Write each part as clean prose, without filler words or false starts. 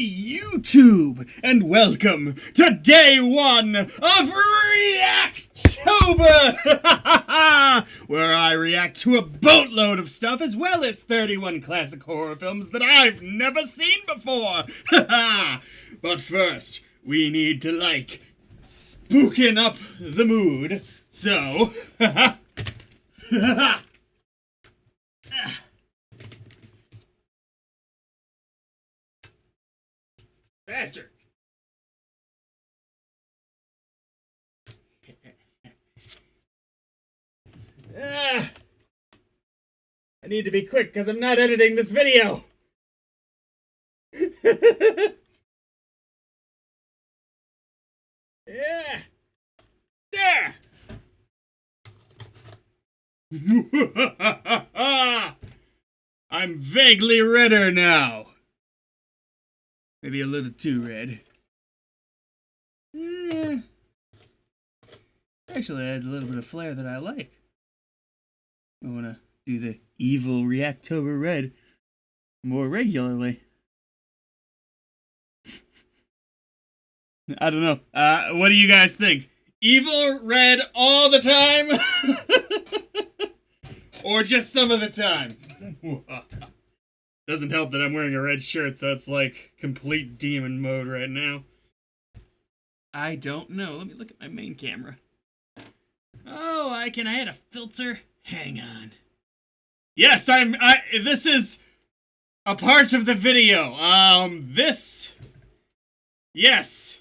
YouTube, and welcome to day one of Reactober, where I react to a boatload of stuff as well as 31 classic horror films that I've never seen before. But first, we need to, spooking up the mood, so... Faster! I need to be quick because I'm not editing this video! Yeah! There! I'm vaguely redder now. Maybe a little too red. Actually adds a little bit of flair that I like. I want to do the evil Reactober red more regularly. I don't know. What do you guys think? Evil red all the time? Or just some of the time? Doesn't help that I'm wearing a red shirt, so it's like complete demon mode right now. I don't know. Let me look at my main camera. Oh, I had a filter. Hang on. Yes, this is a part of the video. Yes.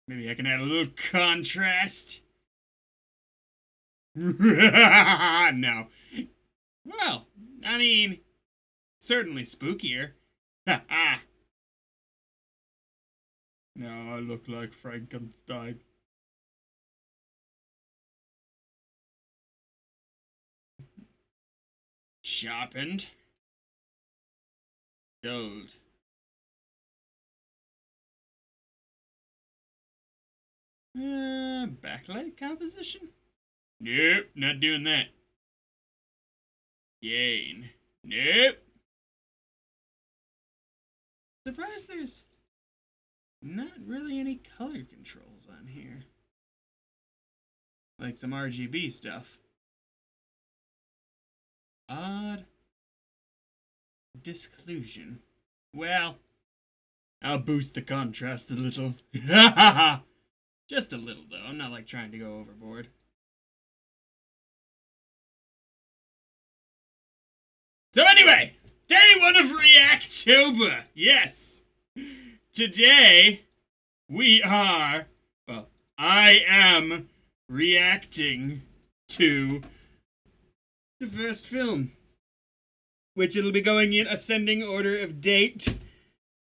Maybe I can add a little contrast. No. Well, I mean, certainly spookier. Ha. Now I look like Frankenstein. Sharpened. Dulled. Backlight composition? Nope, not doing that. Gain. Nope. Surprised there's not really any color controls on here. Like some RGB stuff. Odd. Disclusion. Well, I'll boost the contrast a little. Just a little, though. I'm not, trying to go overboard. So anyway, day one of Reactober. Yes. Today, I am reacting to the first film, which it'll be going in ascending order of date.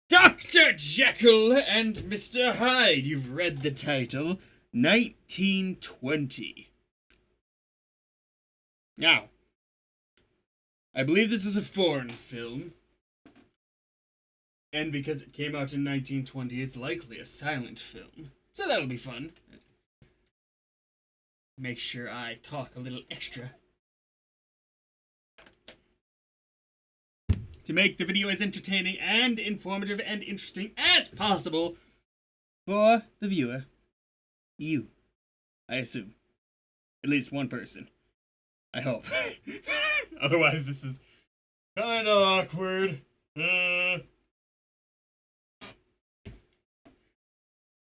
Dr. Jekyll and Mr. Hyde. You've read the title. 1920. Now, I believe this is a foreign film. And because it came out in 1920, it's likely a silent film. So that'll be fun. Make sure I talk a little extra to make the video as entertaining and informative and interesting as possible for the viewer. You, I assume. At least one person. I hope. Otherwise, this is kind of awkward.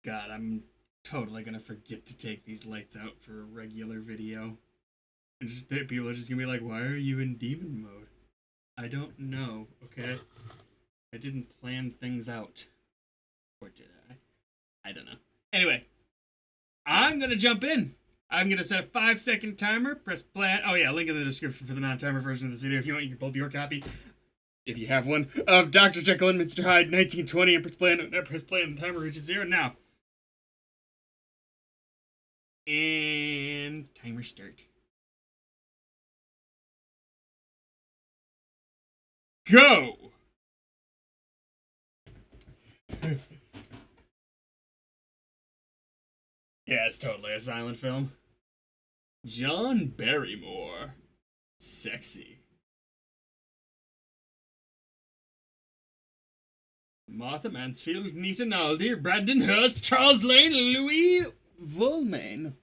God, I'm totally gonna forget to take these lights out for a regular video. And people are just gonna be like, why are you in demon mode? I don't know, okay? I didn't plan things out. Or did I? I don't know. Anyway, I'm gonna jump in. I'm gonna set a 5-second timer, press play. Oh yeah, link in the description for the non-timer version of this video. If you want, you can pull up your copy, if you have one, of Dr. Jekyll and Mr. Hyde 1920, and press play and the timer reaches 0 now. And timer start. Go! Yeah, it's totally a silent film. John Barrymore. Sexy. Martha Mansfield, Nita Naldi, Brandon Hurst, Charles Lane, Louis Woolmain.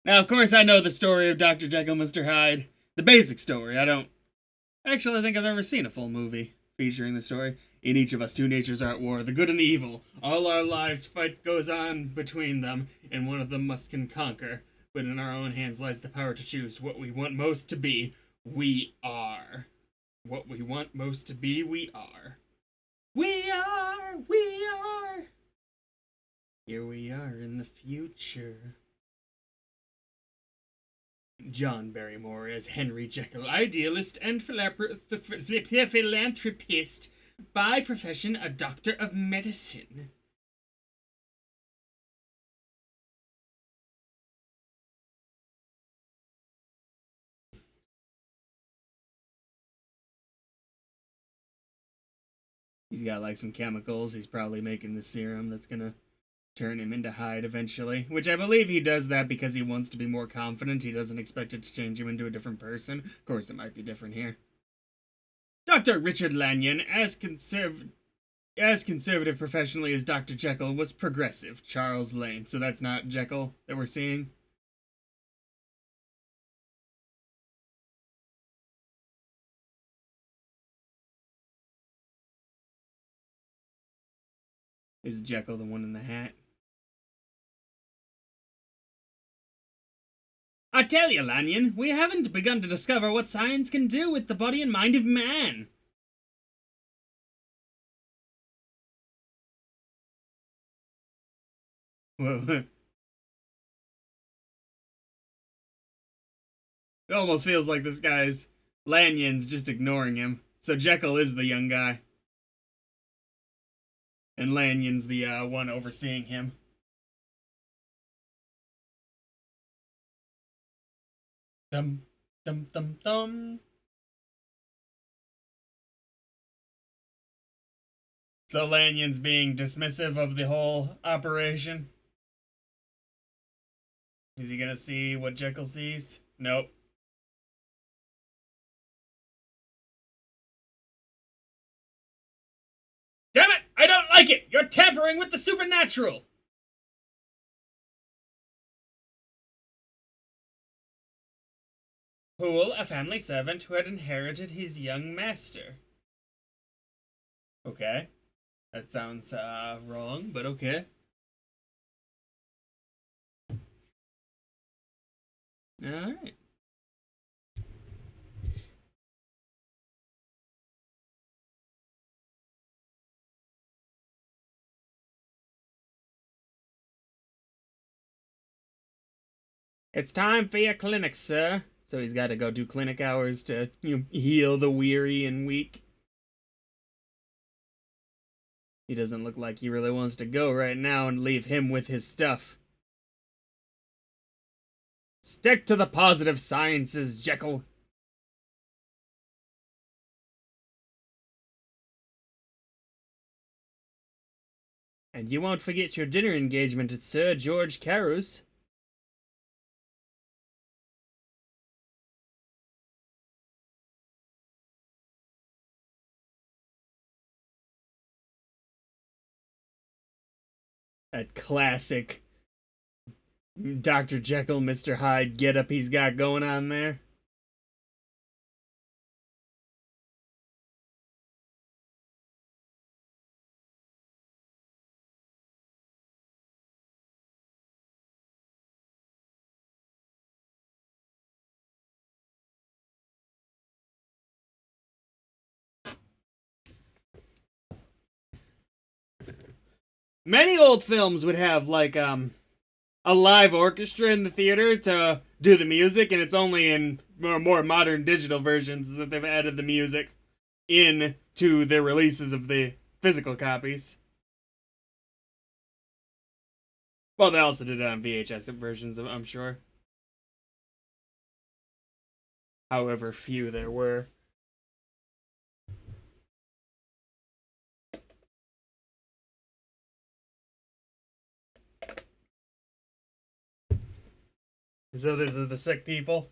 Now, of course, I know the story of Dr. Jekyll, Mr. Hyde. The basic story. I think I've ever seen a full movie featuring the story. In each of us, two natures are at war, the good and the evil. All our lives, fight goes on between them, and one of them must conquer. But in our own hands lies the power to choose what we want most to be. We are. What we want most to be, we are. We are! We are! Here we are in the future. John Barrymore as Henry Jekyll, idealist and philanthropist, by profession a doctor of medicine. He's got like some chemicals. He's probably making the serum that's gonna turn him into Hyde eventually. Which I believe he does that because he wants to be more confident. He doesn't expect it to change him into a different person. Of course, it might be different here. Dr. Richard Lanyon, as conservative professionally as Dr. Jekyll, was progressive. Charles Lane. So that's not Jekyll that we're seeing. Is Jekyll the one in the hat? I tell you, Lanyon, we haven't begun to discover what science can do with the body and mind of man. Whoa. It almost feels like this guy's Lanyon's just ignoring him. So Jekyll is the young guy. And Lanyon's the one overseeing him. Dum, dum, dum, dum. So Lanyon's being dismissive of the whole operation. Is he gonna see what Jekyll sees? Nope. Damn it! I don't like it! You're tampering with the supernatural! Poole, a family servant who had inherited his young master. Okay. That sounds wrong, but okay. Alright. It's time for your clinic, sir. So he's got to go do clinic hours to heal the weary and weak. He doesn't look like he really wants to go right now and leave him with his stuff. Stick to the positive sciences, Jekyll. And you won't forget your dinner engagement at Sir George Carew's. That classic Dr. Jekyll, Mr. Hyde getup he's got going on there. Many old films would have like a live orchestra in the theater to do the music, and it's only in more modern digital versions that they've added the music into their releases of the physical copies. Well, they also did it on VHS versions, I'm sure. However few there were. So these are the sick people.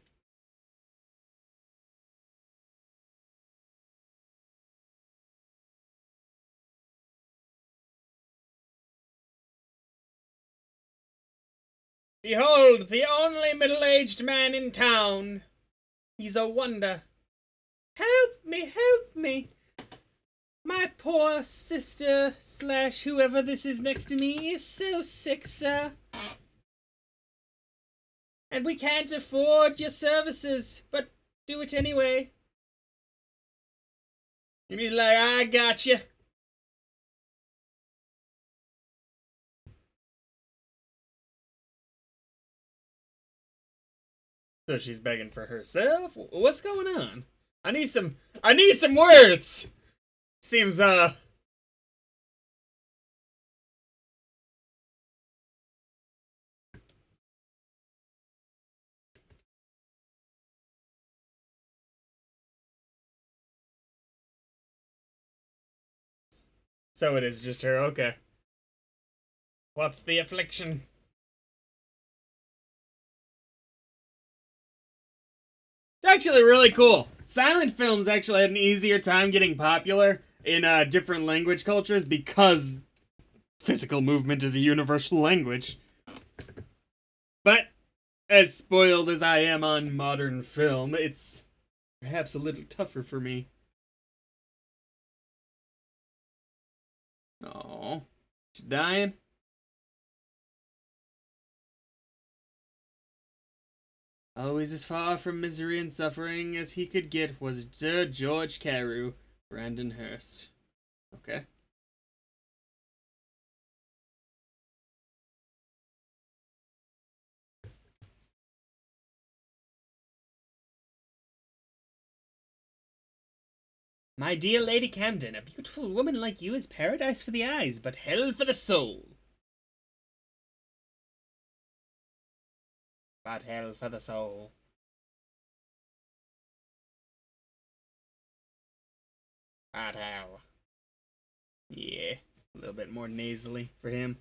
Behold, the only middle-aged man in town. He's a wonder. Help me, help me. My poor sister / whoever this is next to me is so sick, sir. And we can't afford your services, but do it anyway. And he's like, I got you. So she's begging for herself? What's going on? I need some words! Seems, So it is just her, okay. What's the affliction? It's actually really cool. Silent films actually had an easier time getting popular in different language cultures because physical movement is a universal language. But as spoiled as I am on modern film, it's perhaps a little tougher for me. Oh, she's dying? Always as far from misery and suffering as he could get was Sir George Carew, Brandon Hurst. Okay. My dear Lady Camden, a beautiful woman like you is paradise for the eyes, but hell for the soul. But hell for the soul. But hell. Yeah, a little bit more nasally for him.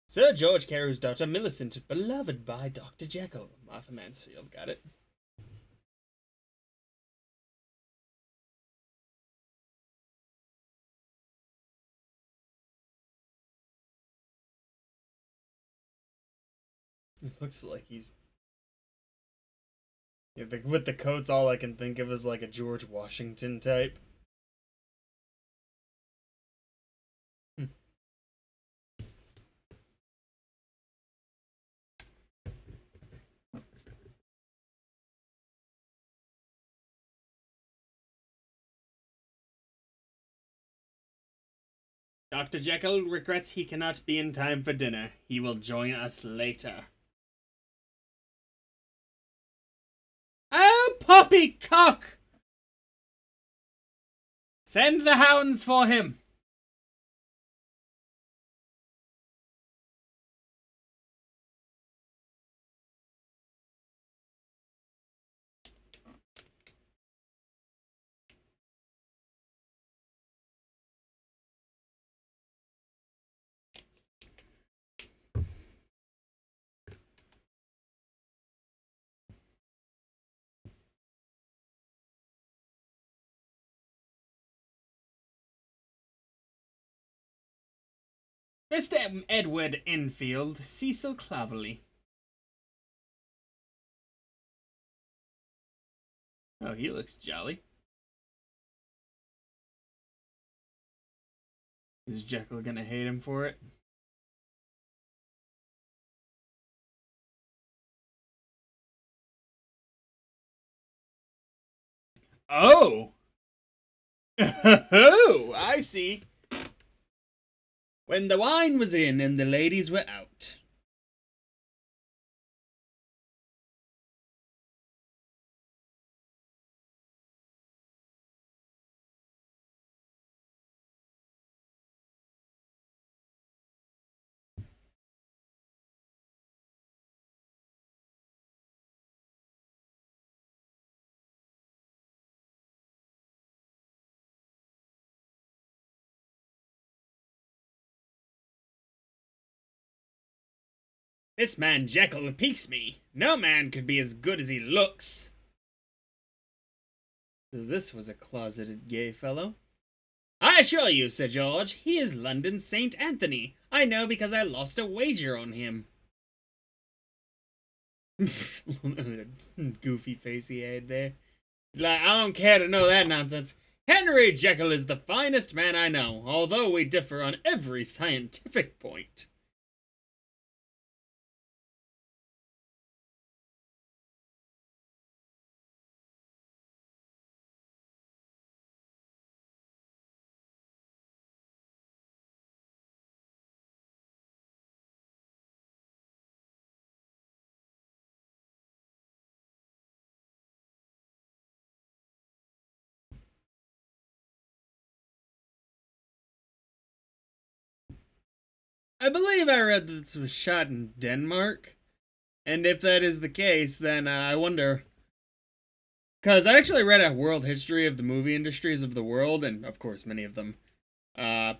Sir George Carew's daughter Millicent, beloved by Dr. Jekyll. Martha Mansfield, got it. It looks like he's... Yeah, with the coats, all I can think of is like a George Washington type. Dr. Jekyll regrets he cannot be in time for dinner. He will join us later. Oh, poppycock! Send the hounds for him. Mr. Edward Enfield, Cecil Claverley. Oh, he looks jolly. Is Jekyll gonna hate him for it? Oh! Oh, I see. When the wine was in and the ladies were out. This man Jekyll piques me. No man could be as good as he looks. So this was a closeted gay fellow. I assure you, Sir George, he is London's St. Anthony. I know because I lost a wager on him. Goofy face he had there. Like, I don't care to know that nonsense. Henry Jekyll is the finest man I know, although we differ on every scientific point. I believe I read that this was shot in Denmark. And if that is the case, then I wonder. Because I actually read a world history of the movie industries of the world, and of course, many of them had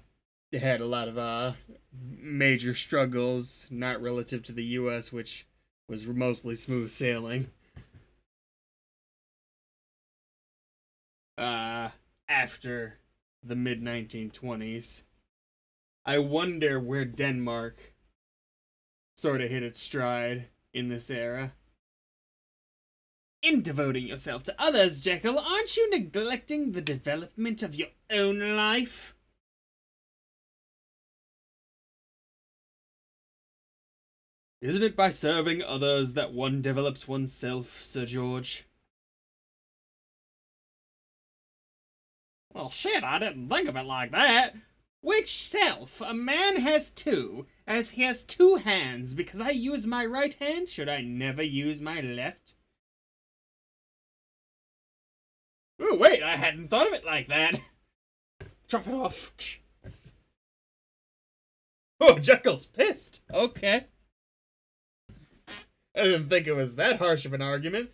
a lot of major struggles, not relative to the US, which was mostly smooth sailing. After the mid 1920s. I wonder where Denmark sort of hit its stride in this era. In devoting yourself to others, Jekyll, aren't you neglecting the development of your own life? Isn't it by serving others that one develops oneself, Sir George? Well, shit, I didn't think of it like that. Which self? A man has two, as he has two hands. Because I use my right hand, should I never use my left? Oh, wait, I hadn't thought of it like that. Drop it off. Oh, Jekyll's pissed. Okay. I didn't think it was that harsh of an argument.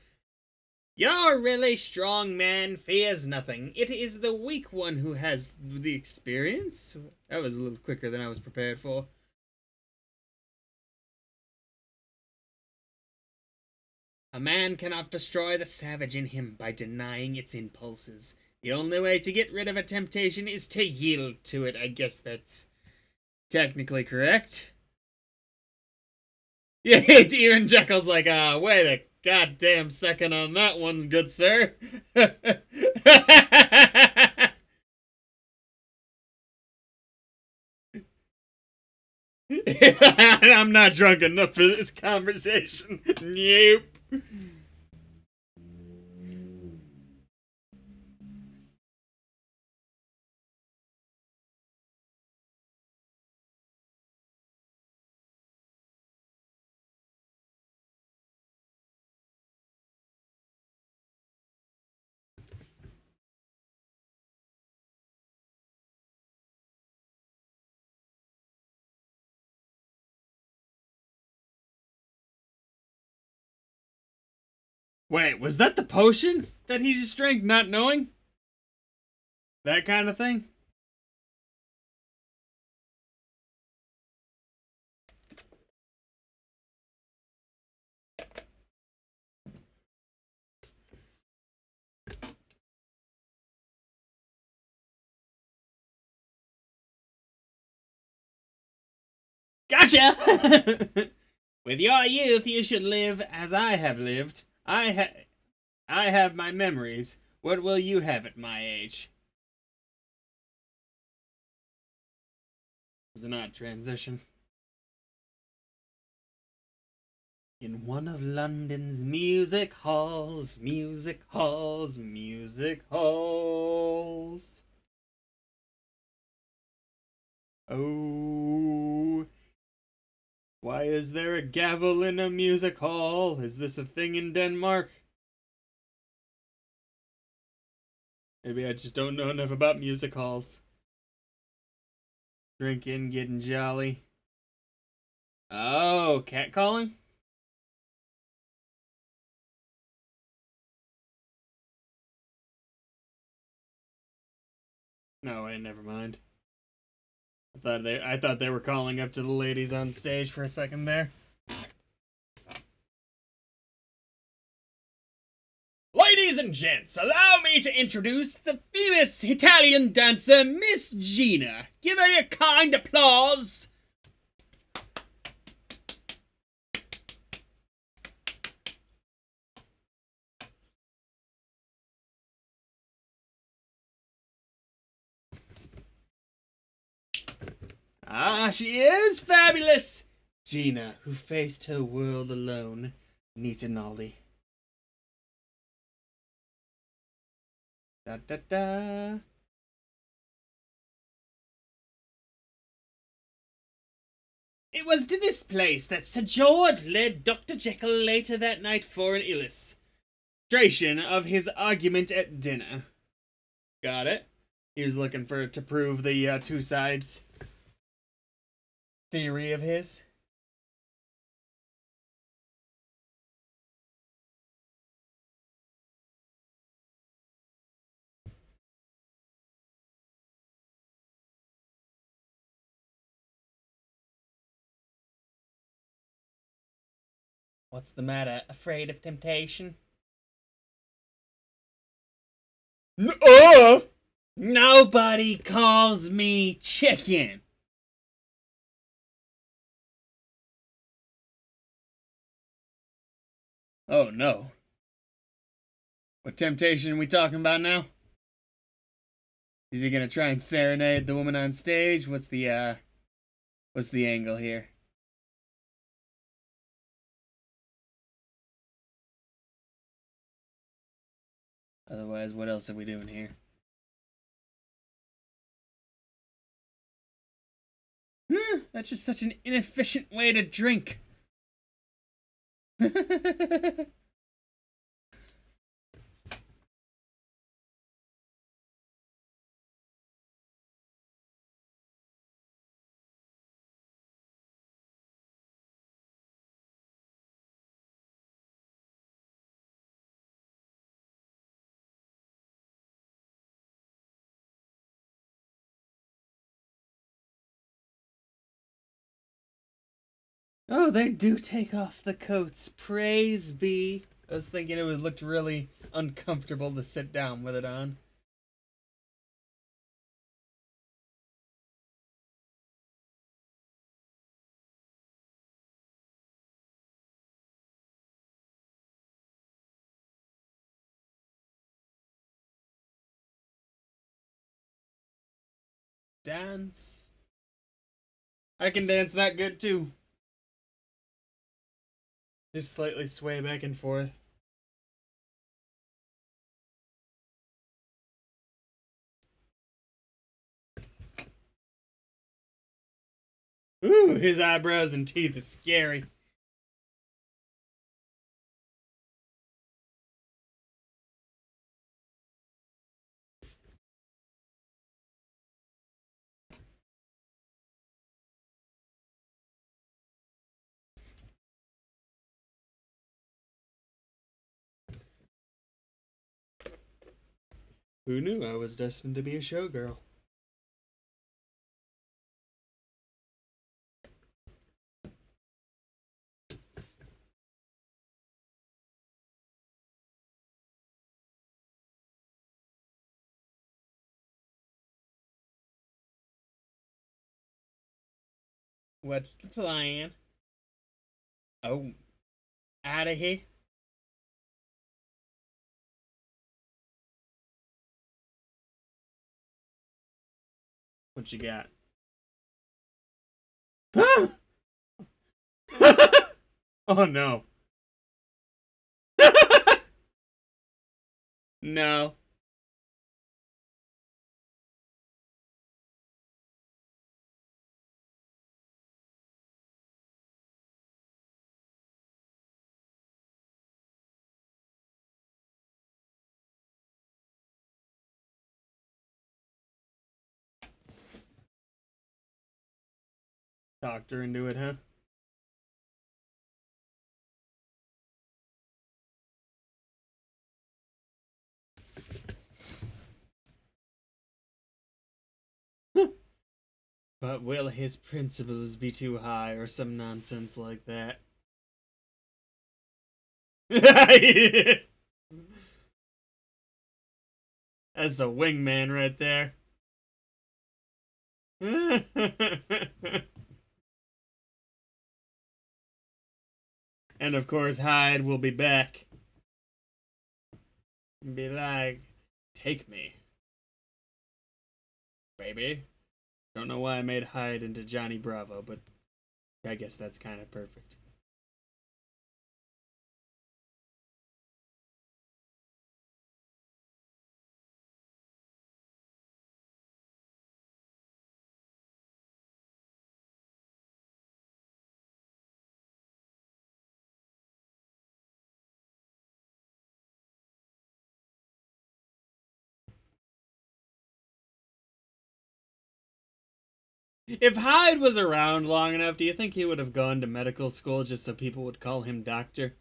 Your really strong man fears nothing. It is the weak one who has the experience. That was a little quicker than I was prepared for. A man cannot destroy the savage in him by denying its impulses. The only way to get rid of a temptation is to yield to it. I guess that's technically correct. Yeah, even Jekyll's like, wait a goddamn second on that one, good sir. I'm not drunk enough for this conversation. Nope. Wait, was that the potion that he just drank not knowing? That kind of thing? Gotcha! With your youth, you should live as I have lived. I have my memories. What will you have at my age? It was an odd transition. In one of London's music halls, music halls, music halls. Oh, why is there a gavel in a music hall? Is this a thing in Denmark? Maybe I just don't know enough about music halls. Drinking, getting jolly. Oh, catcalling? No, wait, never mind. I thought they were calling up to the ladies on stage for a second there. Ladies and gents, allow me to introduce the famous Italian dancer, Miss Gina. Give her a kind applause. Ah, she is fabulous! Gina, who faced her world alone. Nita Nolly. Da da da. It was to this place that Sir George led Dr. Jekyll later that night for an illustration of his argument at dinner. Got it. He was looking to prove the two sides theory of his. What's the matter? Afraid of temptation? Nobody calls me chicken. Oh no. What temptation are we talking about now? Is he gonna try and serenade the woman on stage? What's the angle here? Otherwise, what else are we doing here? That's just such an inefficient way to drink. Oh, they do take off the coats. Praise be. I was thinking it would look really uncomfortable to sit down with it on. Dance. I can dance that good too. Just slightly sway back and forth. Ooh, his eyebrows and teeth is scary. Who knew I was destined to be a showgirl? What's the plan? Oh, out of here. What you got? Oh no. No. Talked her into it, huh? But will his principles be too high or some nonsense like that? That's a wingman right there. And of course, Hyde will be back. Be like, take me, baby. Don't know why I made Hyde into Johnny Bravo, but I guess that's kind of perfect. If Hyde was around long enough, do you think he would have gone to medical school just so people would call him doctor?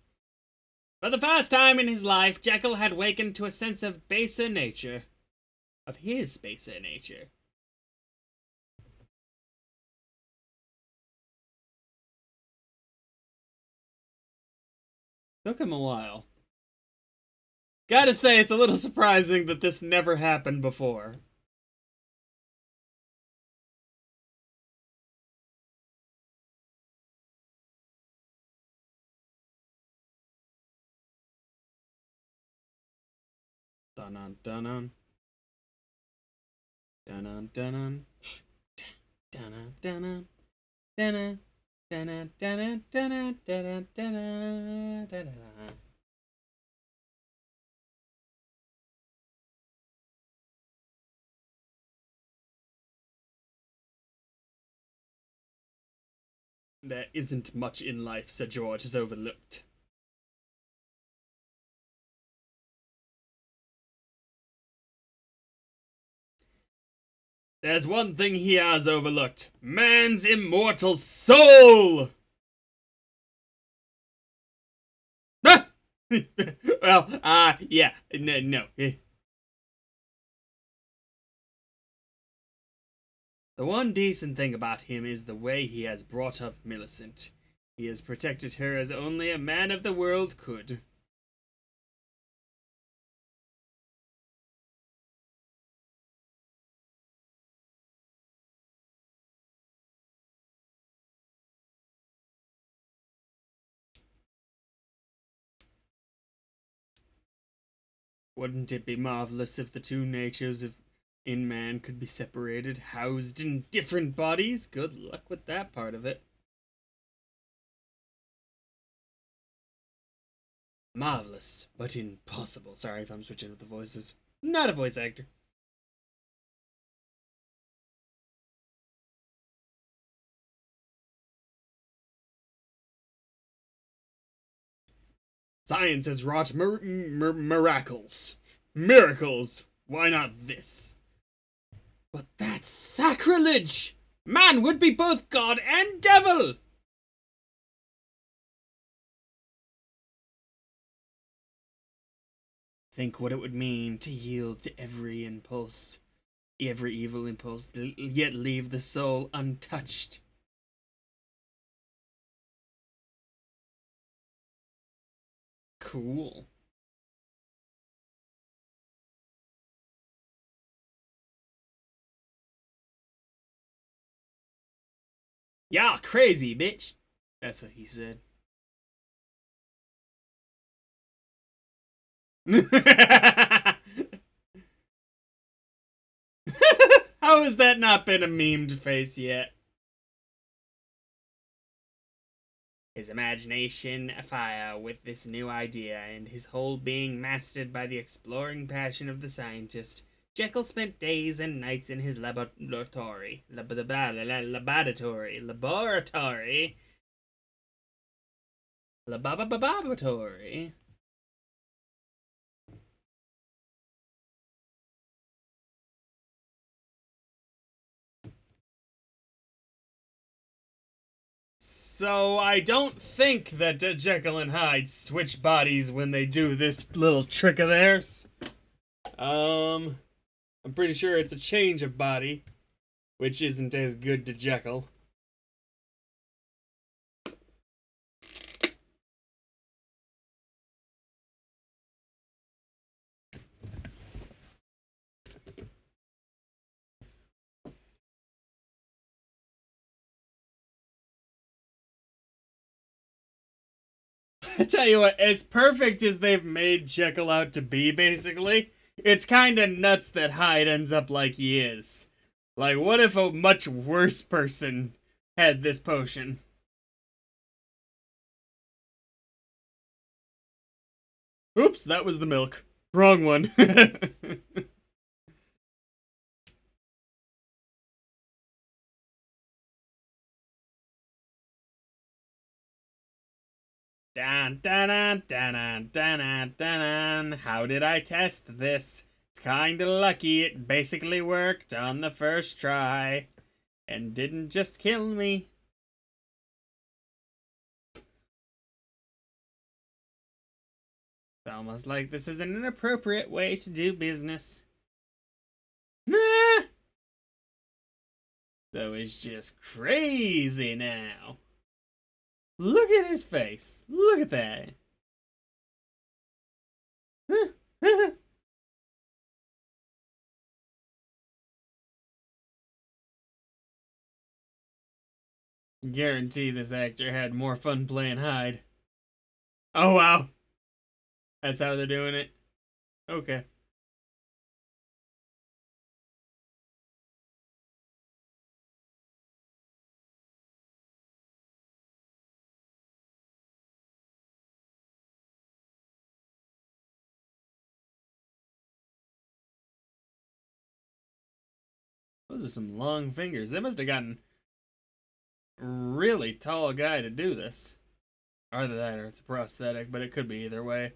For the first time in his life, Jekyll had wakened to a sense of baser nature. Of his baser nature. Took him a while. Gotta say, it's a little surprising that this never happened before. Dun dun dun dun dun dun dun dun dun dun dun dun dun. There isn't much in life Sir George has overlooked. There's one thing he has overlooked. Man's immortal soul! Ah! Well, yeah, no. The one decent thing about him is the way he has brought up Millicent. He has protected her as only a man of the world could. Wouldn't it be marvelous if the two natures in man could be separated, housed in different bodies? Good luck with that part of it. Marvelous, but impossible. Sorry if I'm switching with the voices. Not a voice actor. Science has wrought miracles. Miracles! Why not this? But that's sacrilege! Man would be both god and devil! Think what it would mean to yield to every impulse, every evil impulse, yet leave the soul untouched. Cool. Y'all crazy, bitch. That's what he said. How has that not been a memed face yet? His imagination afire with this new idea, and his whole being mastered by the exploring passion of the scientist, Jekyll spent days and nights in his laboratory. So I don't think that Jekyll and Hyde switch bodies when they do this little trick of theirs. I'm pretty sure it's a change of body, which isn't as good to Jekyll. I tell you what, as perfect as they've made Jekyll out to be, basically, it's kinda nuts that Hyde ends up like he is. Like, what if a much worse person had this potion? Oops, that was the milk. Wrong one. Dun, dun, dun, dun, dun, dun, dun. How did I test this? It's kinda lucky it basically worked on the first try and didn't just kill me. It's almost like this is an inappropriate way to do business. Nah! So it's just crazy now. Look at his face. Look at that. Guarantee this actor had more fun playing Hyde. Oh, wow. That's how they're doing it. Okay. Those are some long fingers. They must have gotten a really tall guy to do this. Either that or it's a prosthetic, but it could be either way.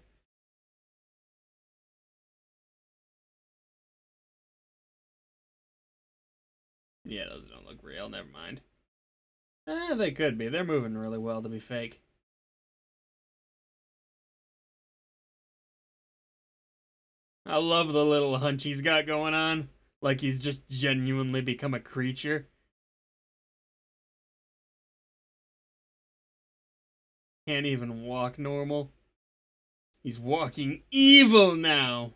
Yeah, those don't look real. Never mind. They could be. They're moving really well to be fake. I love the little hunch he's got going on. Like he's just genuinely become a creature. Can't even walk normal. He's walking evil now.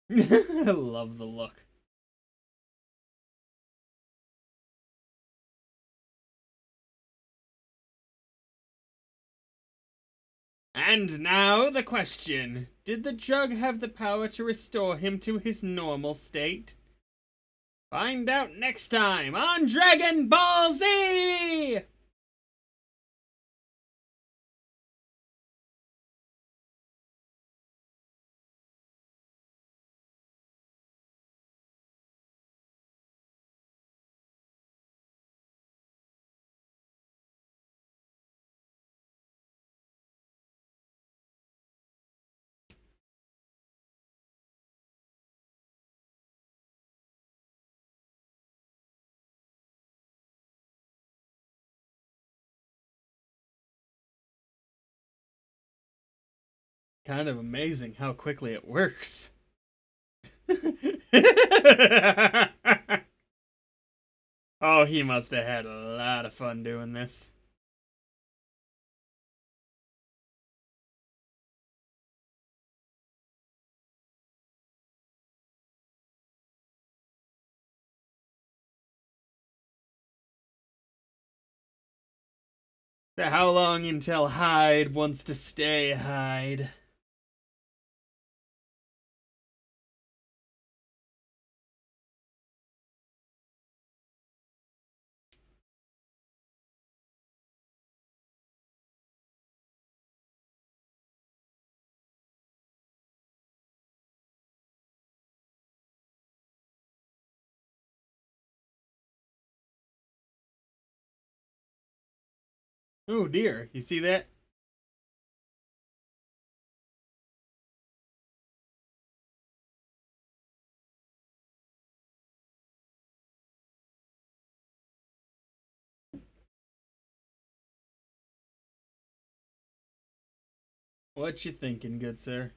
I love the look. And now the question. Did the jug have the power to restore him to his normal state? Find out next time on Dragon Ball Z! Kind of amazing how quickly it works. Oh, he must have had a lot of fun doing this. So how long until Hyde wants to stay Hyde? Oh dear, you see that? What you thinking, good sir?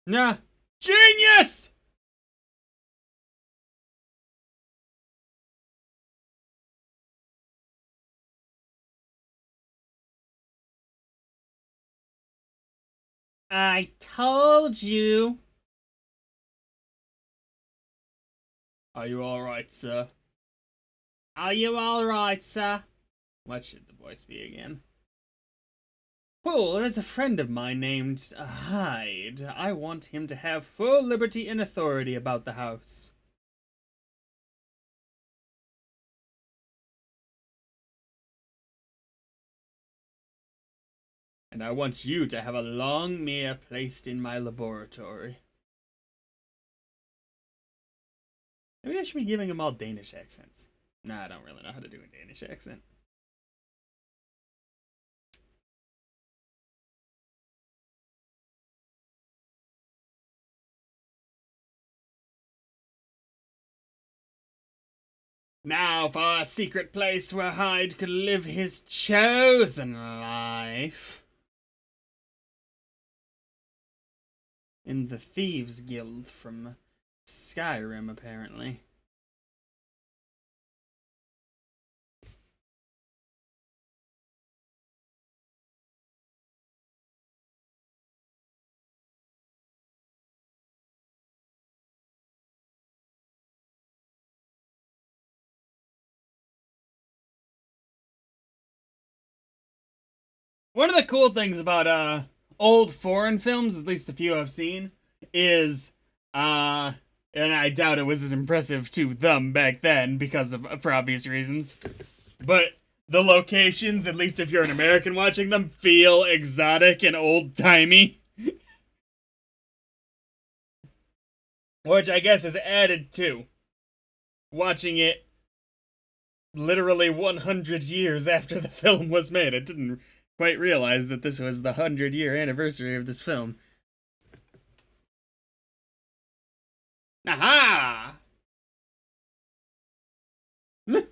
Nah. Genius! I told you. Are you alright, sir? Are you alright, sir? What should the voice be again? Well, there's a friend of mine named Hyde. I want him to have full liberty and authority about the house. And I want you to have a long mirror placed in my laboratory. Maybe I should be giving them all Danish accents. Nah, I don't really know how to do a Danish accent. Now for a secret place where Hyde could live his chosen life. In the Thieves Guild from Skyrim, apparently. One of the cool things about old foreign films, at least the few I've seen, is and I doubt it was as impressive to them back then because of for obvious reasons, but the locations, at least if you're an American watching them, feel exotic and old-timey. Which I guess is added to watching it literally 100 years after the film was made. I didn't quite realize that this was the 100-year anniversary of this film. Aha! Some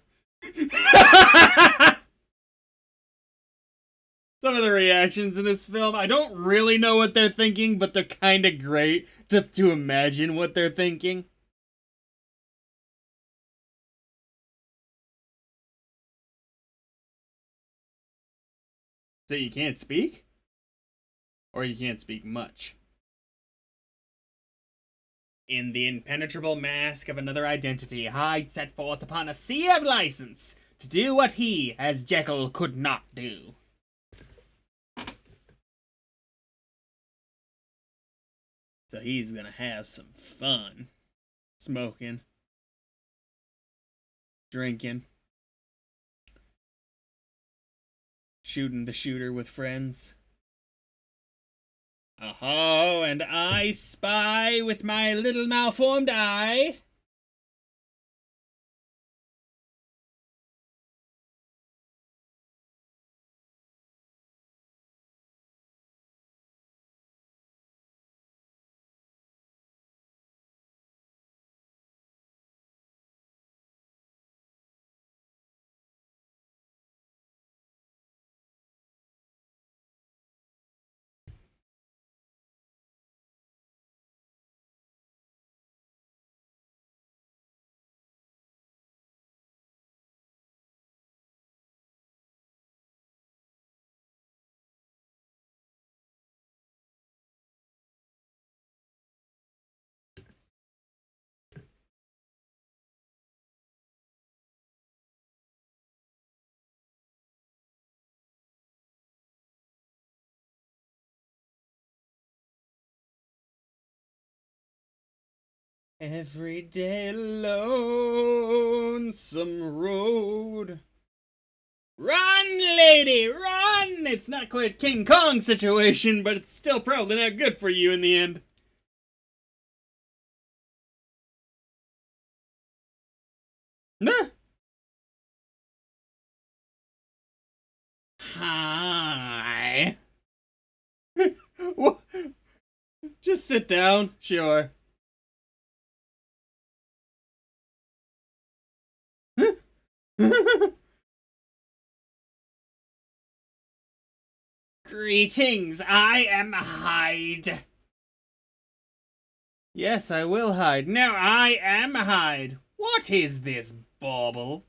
of the reactions in this film, I don't really know what they're thinking, but they're kind of great to imagine what they're thinking. So you can't speak? Or you can't speak much? In the impenetrable mask of another identity, Hyde set forth upon a sea of license to do what he, as Jekyll, could not do. So he's gonna have some fun. Smoking. Drinking. Shooting the shooter with friends. Oh, and I spy with my little malformed eye. Every day lonesome road. Run, lady, run! It's not quite King Kong situation, but it's still probably not good for you in the end. Nah. Hi. Just sit down, sure. Greetings, I am Hyde. Yes, I will hide. No, I am Hyde. What is this bauble?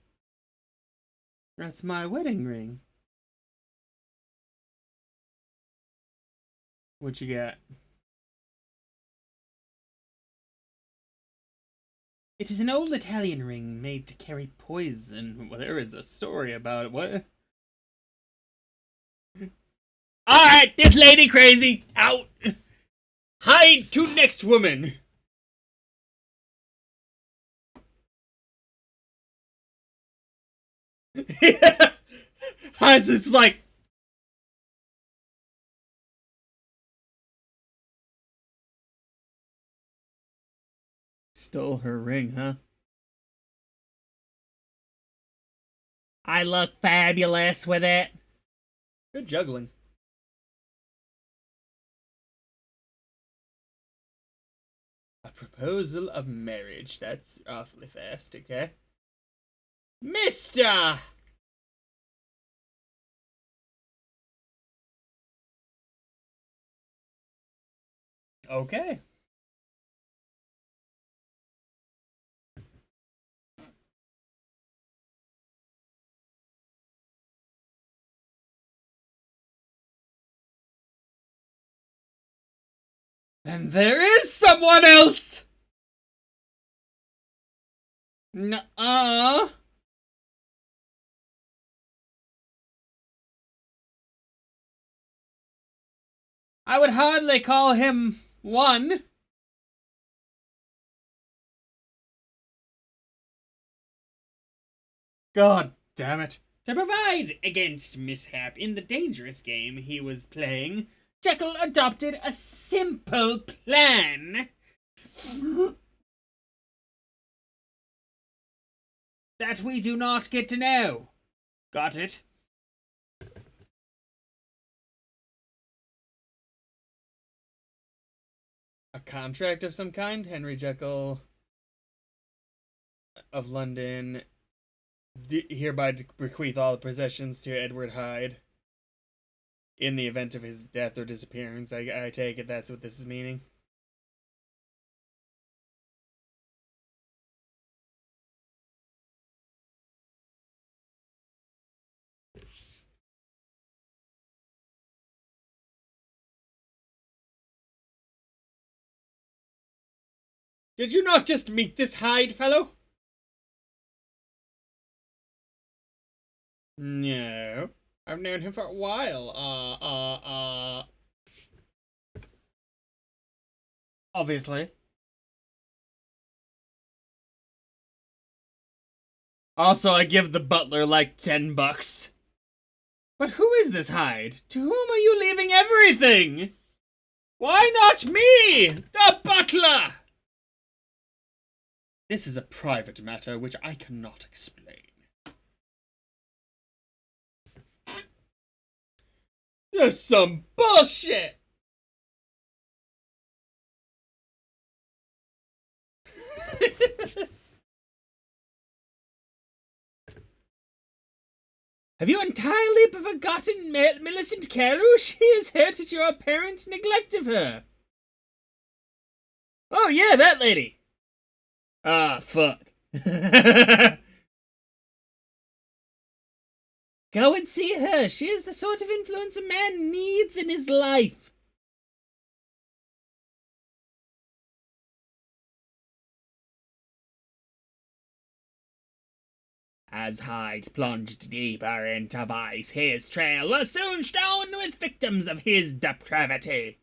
That's my wedding ring. What you got? It is an old Italian ring made to carry poison. Well, there is a story about it. What? Alright, this lady crazy. Out. Hyde to next woman. Hyde's just like. Stole her ring, huh? I look fabulous with it. Good juggling. A proposal of marriage. That's awfully fast, okay? Mister! Okay. And there is someone else! Nuh-uh. I would hardly call him one. God damn it. To provide against mishap in the dangerous game he was playing, Jekyll adopted a simple plan that we do not get to know. Got it? A contract of some kind? Henry Jekyll of London hereby bequeath all the possessions to Edward Hyde in the event of his death or disappearance. I take it that's what this is meaning. Did you not just meet this Hyde fellow? No. I've known him for a while. Obviously. Also, I give the butler like $10. But who is this Hyde? To whom are you leaving everything? Why not me, the butler? This is a private matter which I cannot explain. There's some bullshit! Have you entirely forgotten Millicent Carew? She has hurt at your apparent neglect of her. Oh yeah, that lady. Ah, fuck. Go and see her. She is the sort of influence a man needs in his life. As Hyde plunged deeper into vice, his trail was soon strewn with victims of his depravity.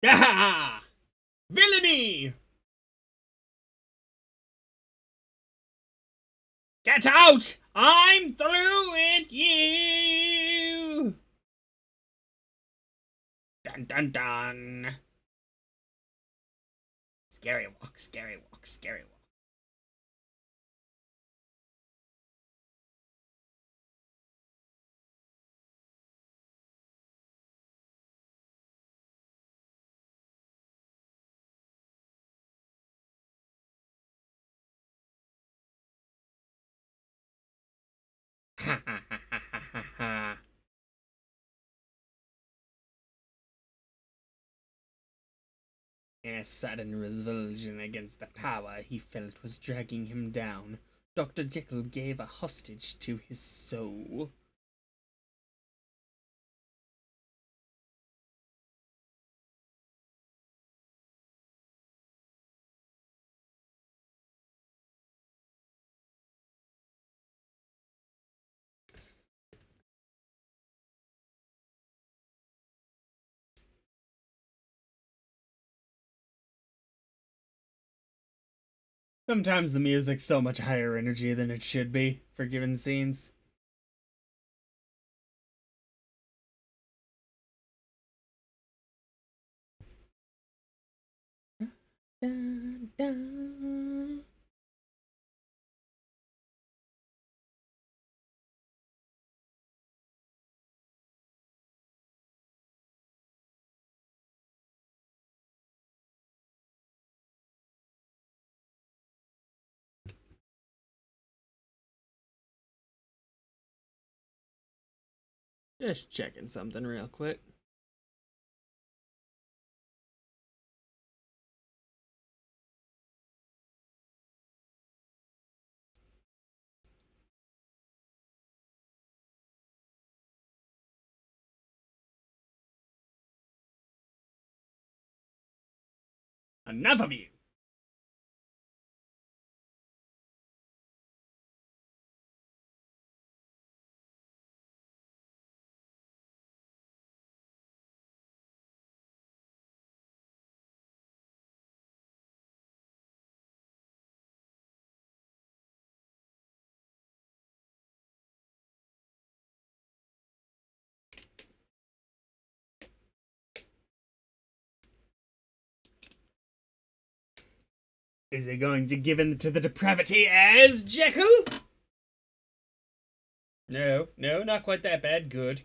Ah! Villainy! Get out! I'm through with you! Dun dun dun! Scary walk, scary walk, scary walk. A sudden revulsion against the power he felt was dragging him down. Dr. Jekyll gave a hostage to his soul. Sometimes the music's so much higher energy than it should be for given scenes. Dun, dun. Just checking something real quick. Enough of you! Is he going to give in to the depravity as Jekyll? No, not quite that bad. Good.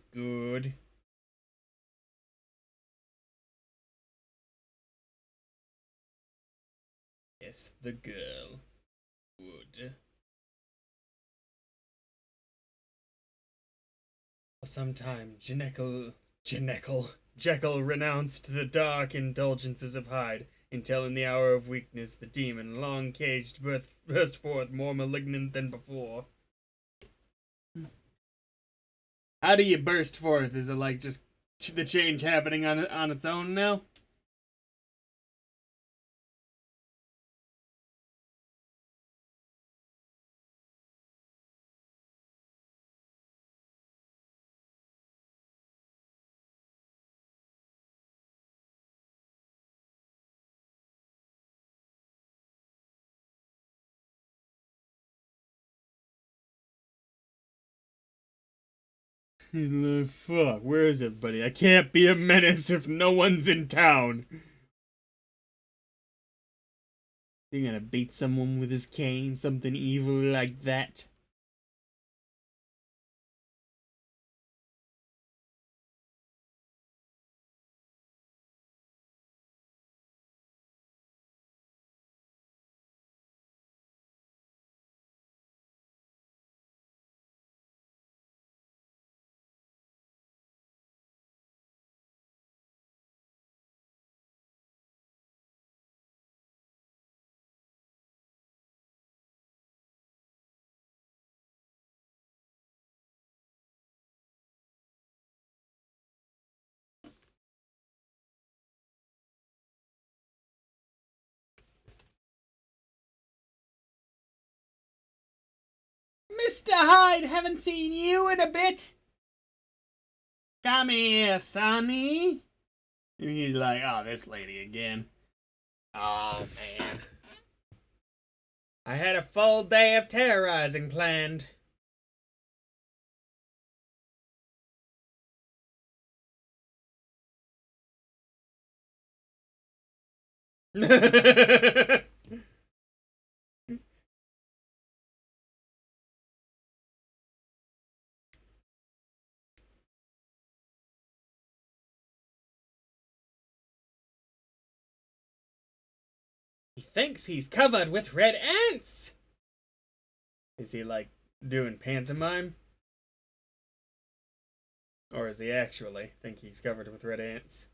Yes, the girl would. For some time, Jekyll renounced the dark indulgences of Hyde, until in the hour of weakness the demon, long caged, burst forth more malignant than before. How do you burst forth? Is it like just the change happening on its own now? Fuck, where is everybody? I can't be a menace if no one's in town. You're gonna beat someone with his cane, something evil like that. Mr. Hyde, haven't seen you in a bit. Come here, Sonny. And he's like, oh, this lady again. Oh, man. I had a full day of terrorizing planned. He thinks he's covered with red ants. Is he like doing pantomime? Or is he actually think he's covered with red ants?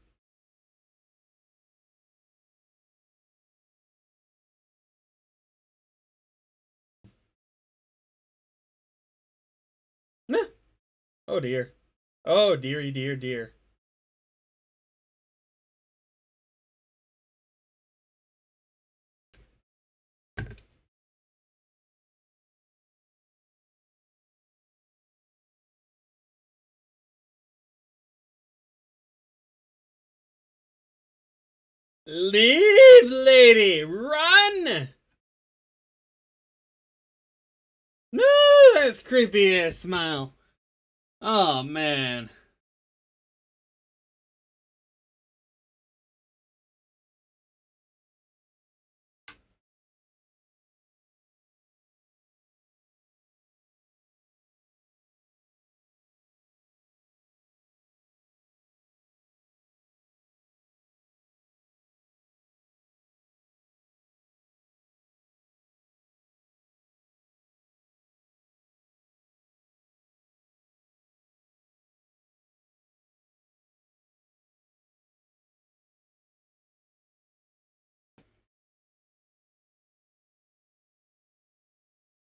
Nah. Oh dear. Oh dearie dear dear. Leave, lady! Run! No, that's creepy ass smile. Oh man.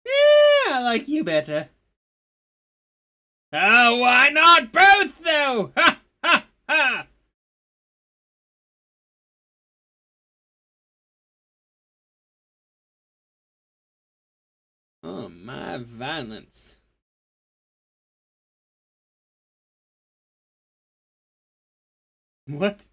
Yeah, I like you better. Oh, why not both though? Ha ha ha! Oh, my violence. What?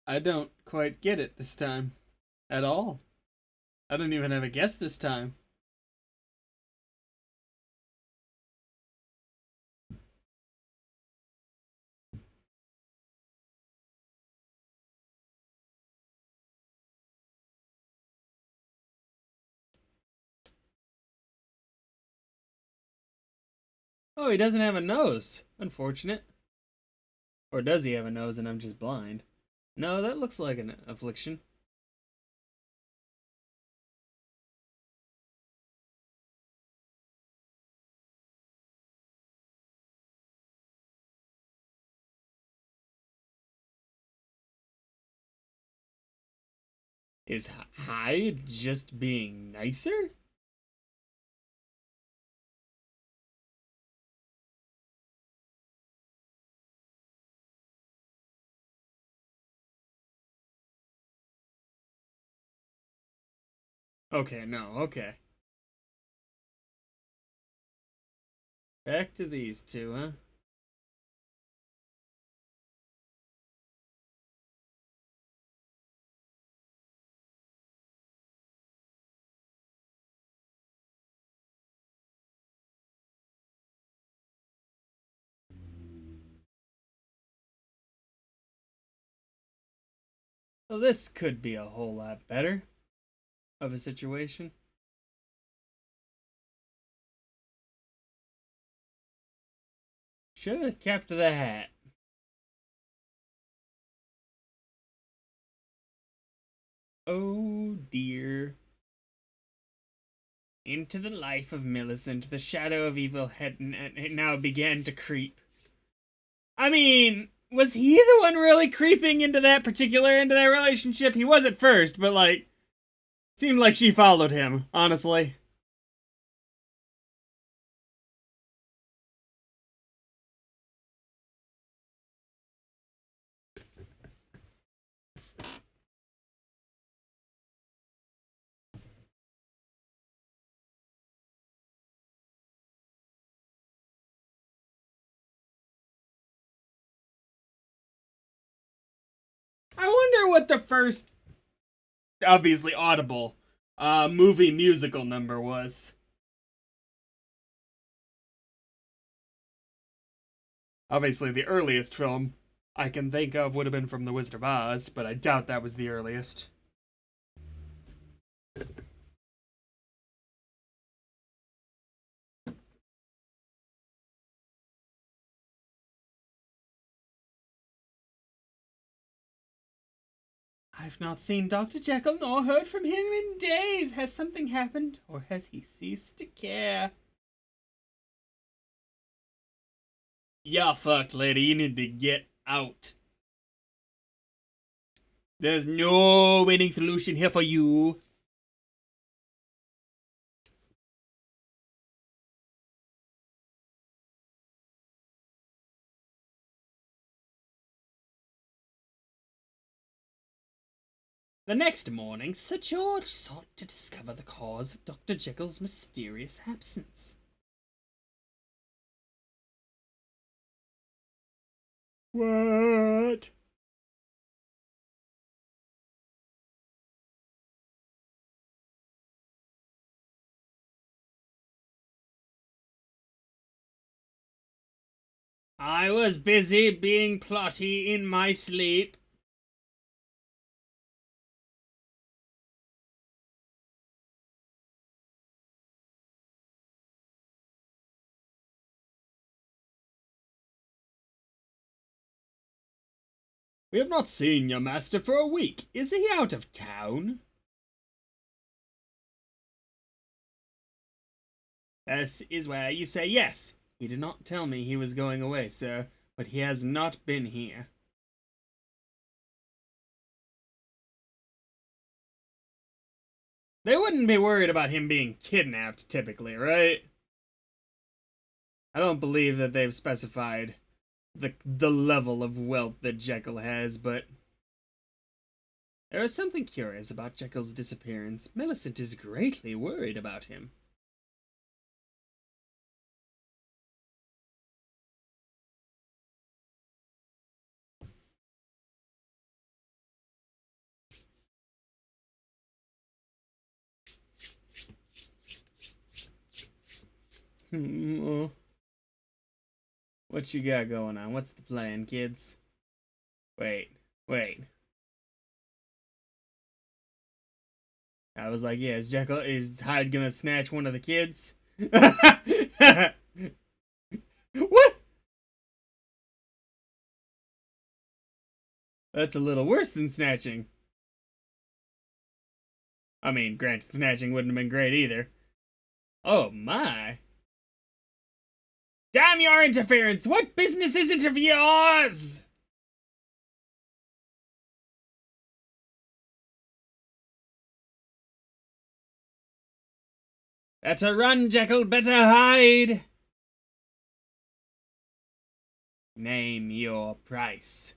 I don't quite get it this time. At all. I don't even have a guess this time. Oh, he doesn't have a nose. Unfortunate. Or does he have a nose and I'm just blind? No, that looks like an affliction. Is Hyde just being nicer? Okay, no, okay. Back to these two, huh? Well, this could be a whole lot better of a situation. Should have kept the hat. Oh dear. Into the life of Millicent, the shadow of evil had now began to creep. I mean, was he the one really creeping into that relationship? He was at first, but like, seemed like she followed him, honestly. I wonder what the first, obviously audible, movie musical number was. Obviously, the earliest film I can think of would have been from The Wizard of Oz, but I doubt that was the earliest. I've not seen Dr. Jekyll nor heard from him in days. Has something happened, or has he ceased to care? Yeah, fucked, lady. You need to get out. There's no winning solution here for you. The next morning, Sir George sought to discover the cause of Dr. Jekyll's mysterious absence. What? I was busy being plotty in my sleep. We have not seen your master for a week. Is he out of town? This is where you say yes. He did not tell me he was going away, sir, but he has not been here. They wouldn't be worried about him being kidnapped, typically, right? I don't believe that they've specified the level of wealth that Jekyll has, but there is something curious about Jekyll's disappearance. Millicent is greatly worried about him. What you got going on? What's the plan, kids? Wait. I was like, yeah, is Hyde gonna snatch one of the kids? What? That's a little worse than snatching. I mean, granted, snatching wouldn't have been great either. Oh my. Damn your interference! What business is it of yours? Better run, Jekyll, better hide! Name your price.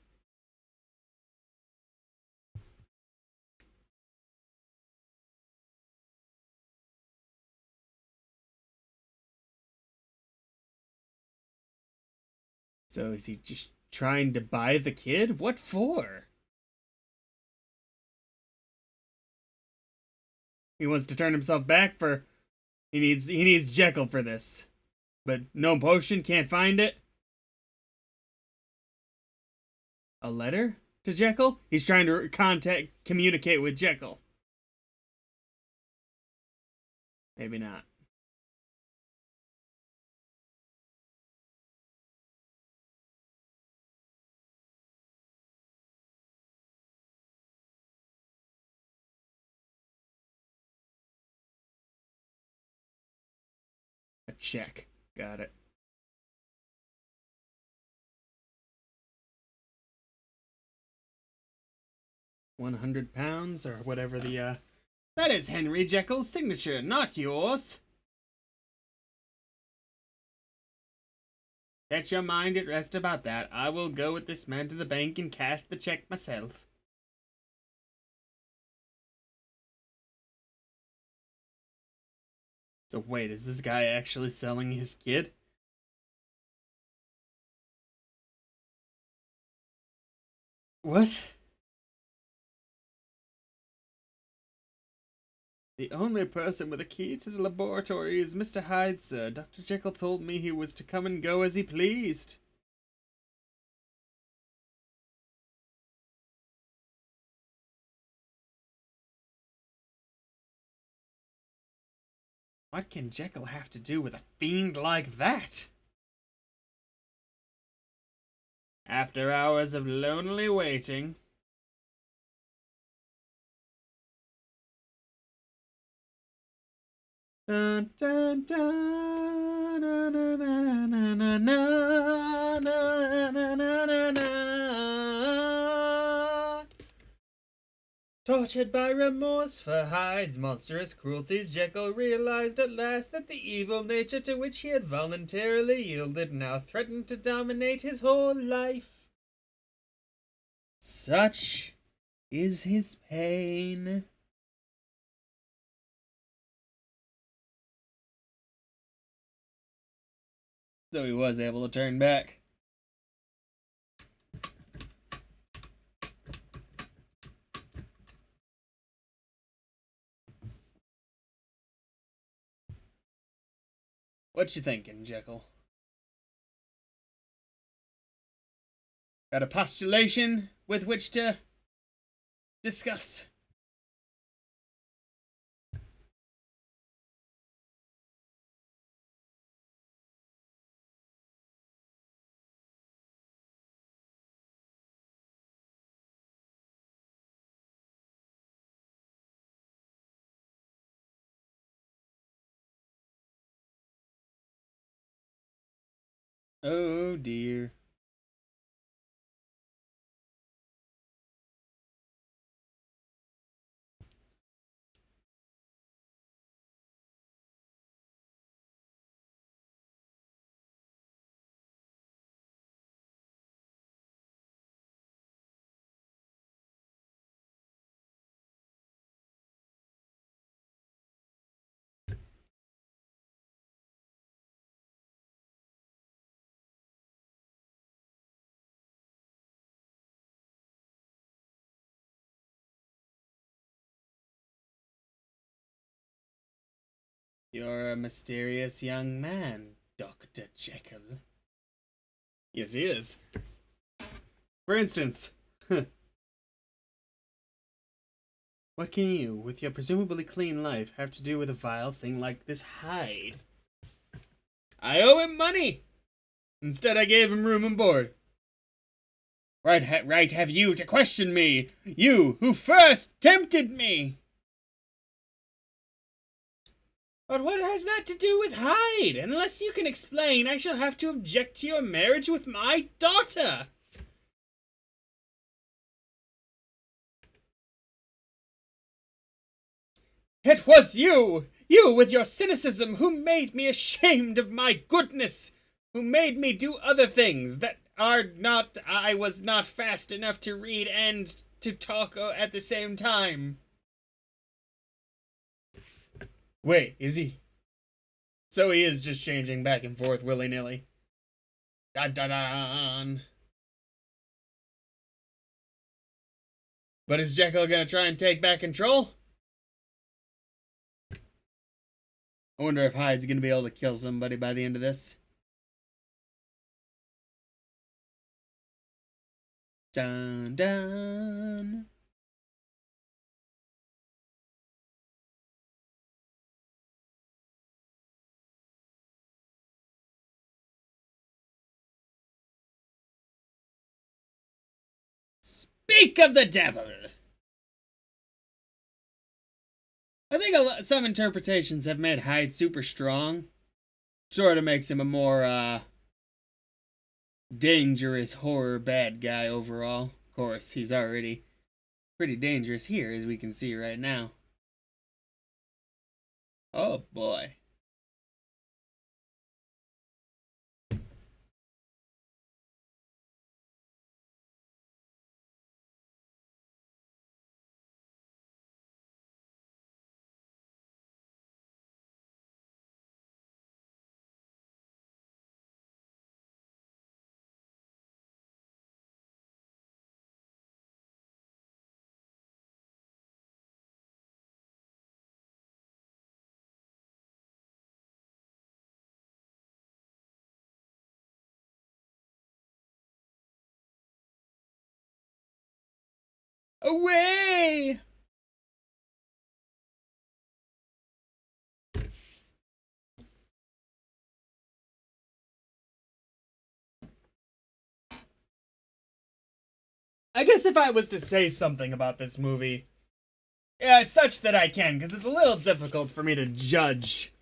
So is he just trying to buy the kid? What for? He wants to turn himself back for... He needs Jekyll for this. But no potion, can't find it. A letter to Jekyll? He's trying to communicate with Jekyll. Maybe not. A check. Got it. £100 or whatever the That is Henry Jekyll's signature, not yours. Set your mind at rest about that. I will go with this man to the bank and cash the check myself. So wait, is this guy actually selling his kid? What? The only person with a key to the laboratory is Mr. Hyde, sir. Dr. Jekyll told me he was to come and go as he pleased. What can Jekyll have to do with a fiend like that? After hours of lonely waiting... Dun, dun, dun, na, na, na, na, na, na, na, na, na, na. Tortured by remorse for Hyde's monstrous cruelties, Jekyll realized at last that the evil nature to which he had voluntarily yielded now threatened to dominate his whole life. Such is his pain. So he was able to turn back. What you thinking, Jekyll? Got a postulation with which to discuss? Oh dear. You're a mysterious young man, Dr. Jekyll. Yes, he is. For instance, what can you, with your presumably clean life, have to do with a vile thing like this Hyde? I owe him money! Instead, I gave him room and board. Right have you to question me, you who first tempted me! But what has that to do with Hyde? Unless you can explain, I shall have to object to your marriage with my daughter. It was you with your cynicism, who made me ashamed of my goodness, who made me do other things that I was not fast enough to read and to talk at the same time. Wait, is he? So he is just changing back and forth willy-nilly. Dun-dun-dun. But is Jekyll gonna try and take back control? I wonder if Hyde's gonna be able to kill somebody by the end of this. Dun dun. Speak of the devil! I think some interpretations have made Hyde super strong. Sort of makes him a more, dangerous horror bad guy overall. Of course, he's already pretty dangerous here, as we can see right now. Oh boy. Away! I guess if I was to say something about this movie, yeah, such that I can, because it's a little difficult for me to judge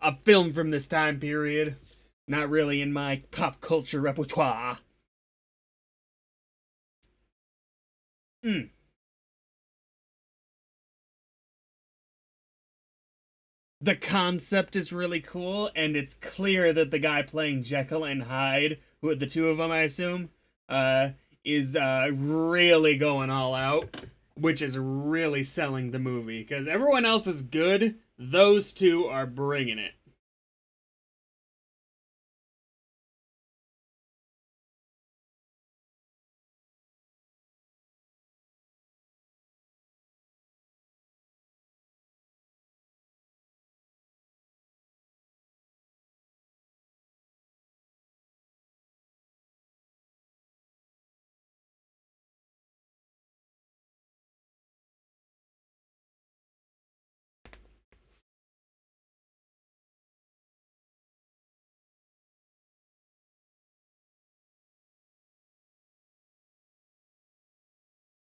a film from this time period. Not really in my pop culture repertoire. The concept is really cool, and it's clear that the guy playing Jekyll and Hyde, who are the two of them, I assume, is really going all out, which is really selling the movie. Because everyone else is good, those two are bringing it.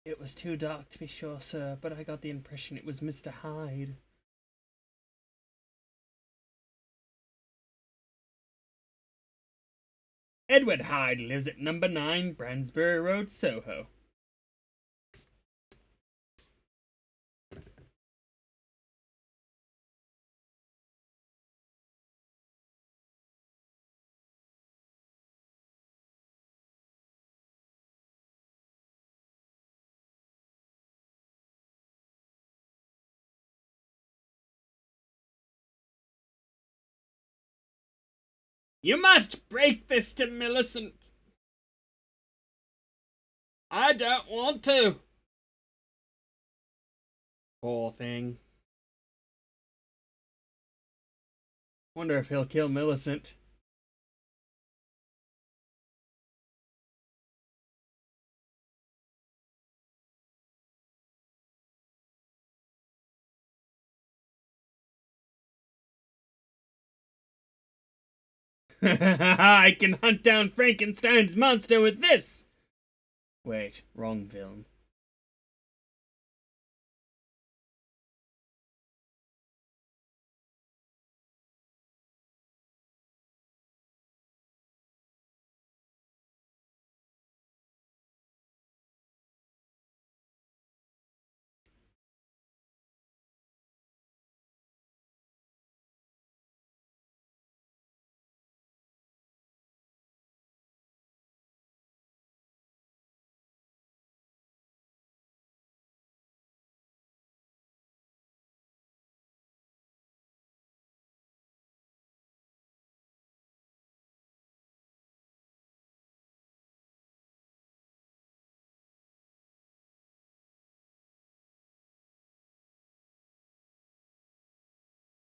It was too dark to be sure, sir, but I got the impression it was Mr. Hyde. Edward Hyde lives at number 9 Bransbury Road, Soho. You must break this to Millicent. I don't want to. Poor thing. Wonder if he'll kill Millicent. I can hunt down Frankenstein's monster with this! Wait, wrong film.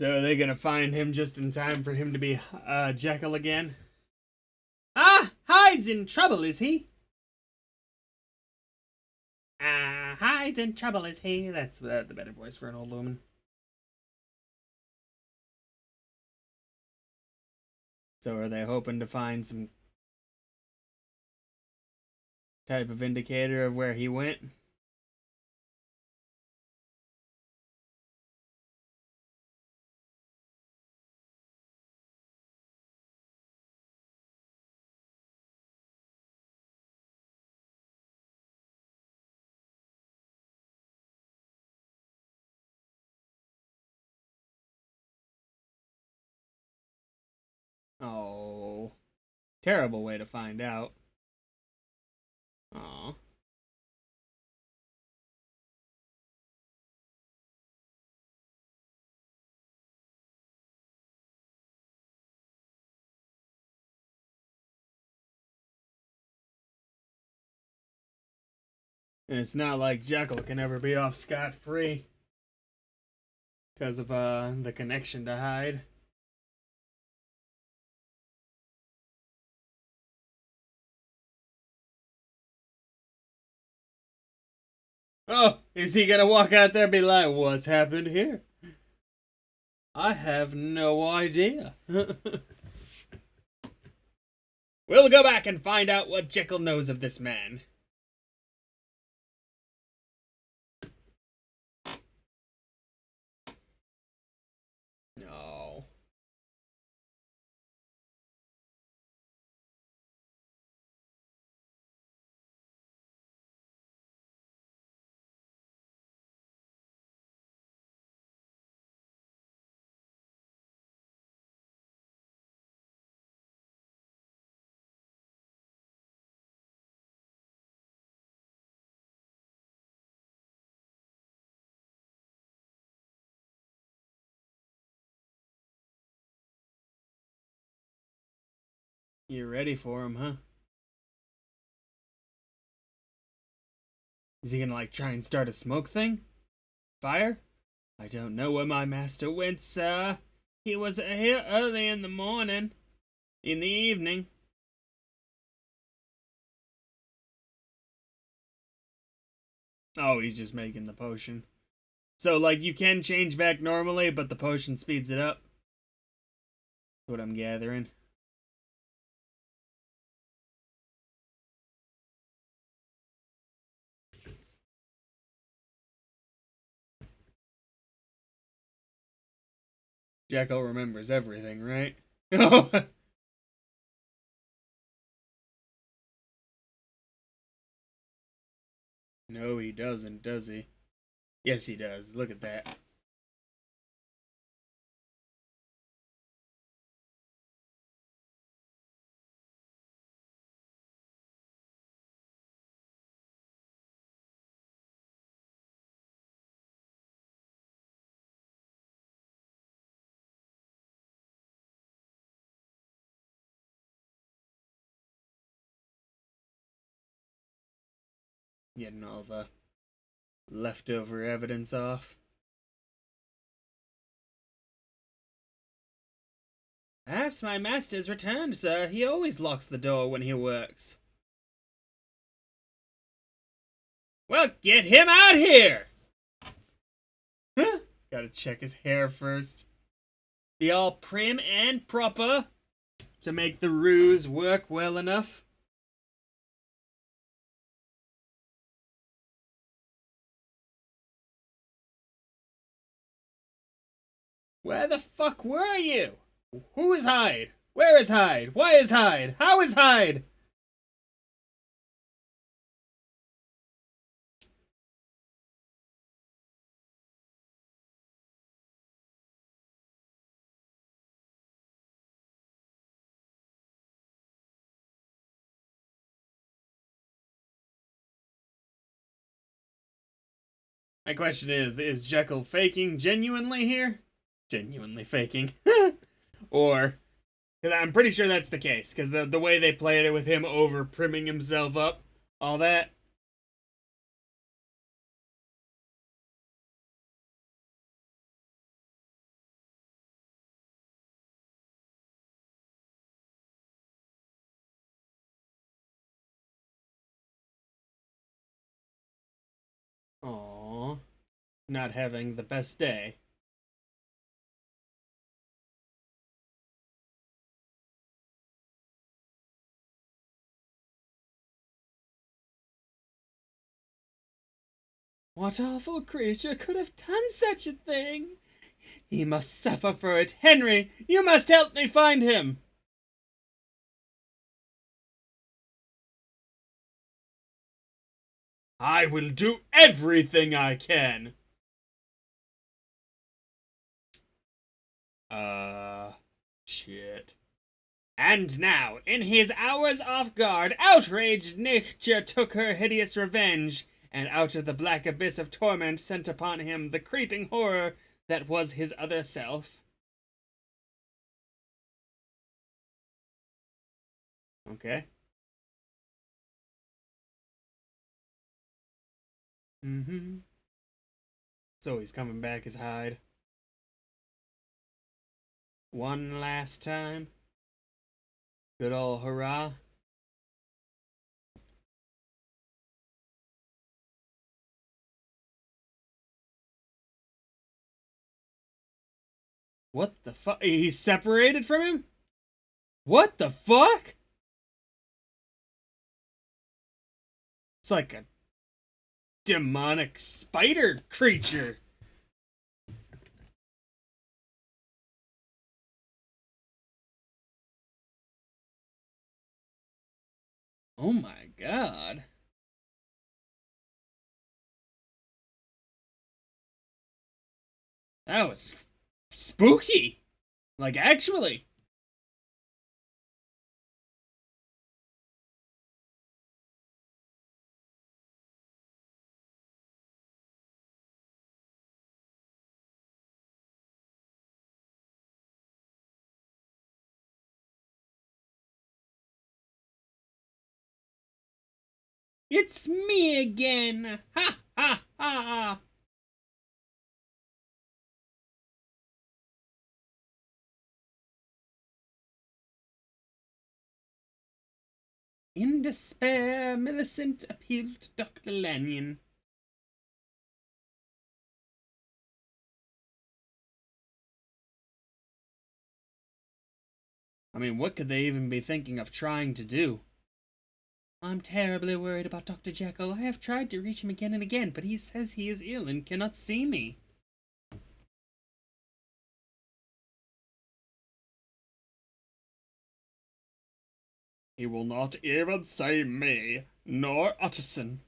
So are they gonna find him just in time for him to be Jekyll again? Ah, Hyde's in trouble, is he? Ah, Hyde's in trouble, is he? That's the better voice for an old woman. So are they hoping to find some type of indicator of where he went? Oh, terrible way to find out. Aw. And it's not like Jekyll can ever be off scot-free because of the connection to Hyde. Oh, is he gonna walk out there and be like, what's happened here? I have no idea. We'll go back and find out what Jekyll knows of this man. No. You're ready for him, huh? Is he gonna, like, try and start a smoke thing? Fire? I don't know where my master went, sir. He was here early in the morning. In the evening. Oh, he's just making the potion. So, like, you can change back normally, but the potion speeds it up. That's what I'm gathering. Jekyll remembers everything, right? No, he doesn't, does he? Yes, he does. Look at that. Getting all the leftover evidence off. Perhaps my master's returned, sir. He always locks the door when he works. Well, get him out here! Huh? Gotta check his hair first. Be all prim and proper to make the ruse work well enough. Where the fuck were you? Who is Hyde? Where is Hyde? Why is Hyde? How is Hyde? My question is Jekyll faking genuinely here? Genuinely faking. Or, because I'm pretty sure that's the case, because the way they played it with him over primming himself up, all that. Aww. Not having the best day. What awful creature could have done such a thing? He must suffer for it. Henry, you must help me find him. I will do everything I can. Shit. And now, in his hours off guard, outraged nature took her hideous revenge, and out of the black abyss of torment sent upon him the creeping horror that was his other self. Okay. So he's coming back as Hyde. One last time. Good ol' hurrah. What the fuck? He's separated from him? What the fuck? It's like a demonic spider creature. Oh my god. That was spooky. Like, actually. It's me again! Ha ha ha! In despair, Millicent appealed to Dr. Lanyon. I mean, what could they even be thinking of trying to do? I'm terribly worried about Dr. Jekyll. I have tried to reach him again and again, but he says he is ill and cannot see me. He will not even see me, nor Utterson.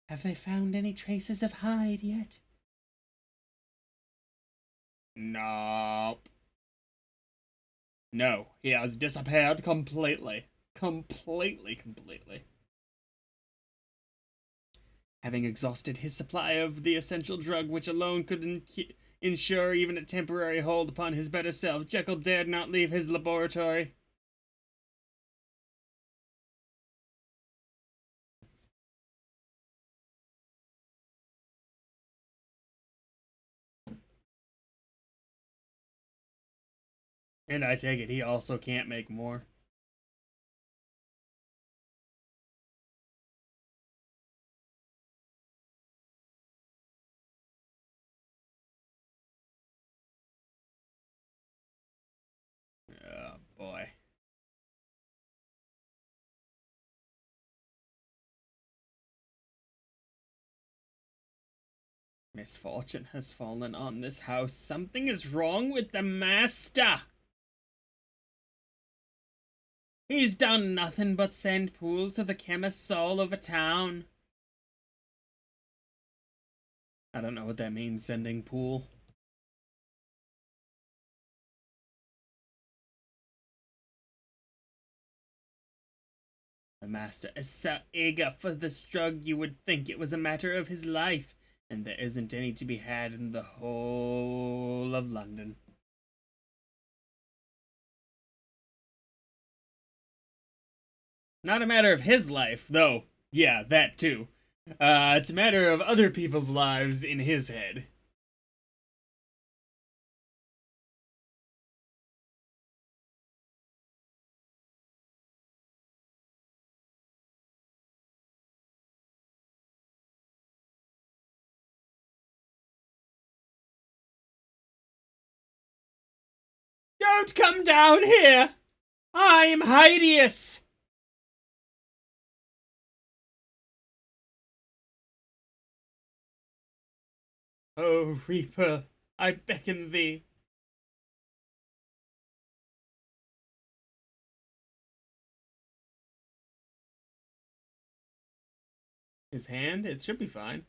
Have they found any traces of Hyde yet? Nope. No, he has disappeared completely. Completely. Having exhausted his supply of the essential drug which alone could ensure even a temporary hold upon his better self, Jekyll dared not leave his laboratory. And I take it he also can't make more. Oh, boy. Misfortune has fallen on this house. Something is wrong with the master. He's done nothing but send Poole to the chemists all over town. I don't know what that means, sending Poole. The master is so eager for this drug you would think it was a matter of his life, and there isn't any to be had in the whole of London. Not a matter of his life, though. Yeah, that too. It's a matter of other people's lives in his head. Don't come down here! I'm hideous! Oh, Reaper, I beckon thee. His hand? It should be fine.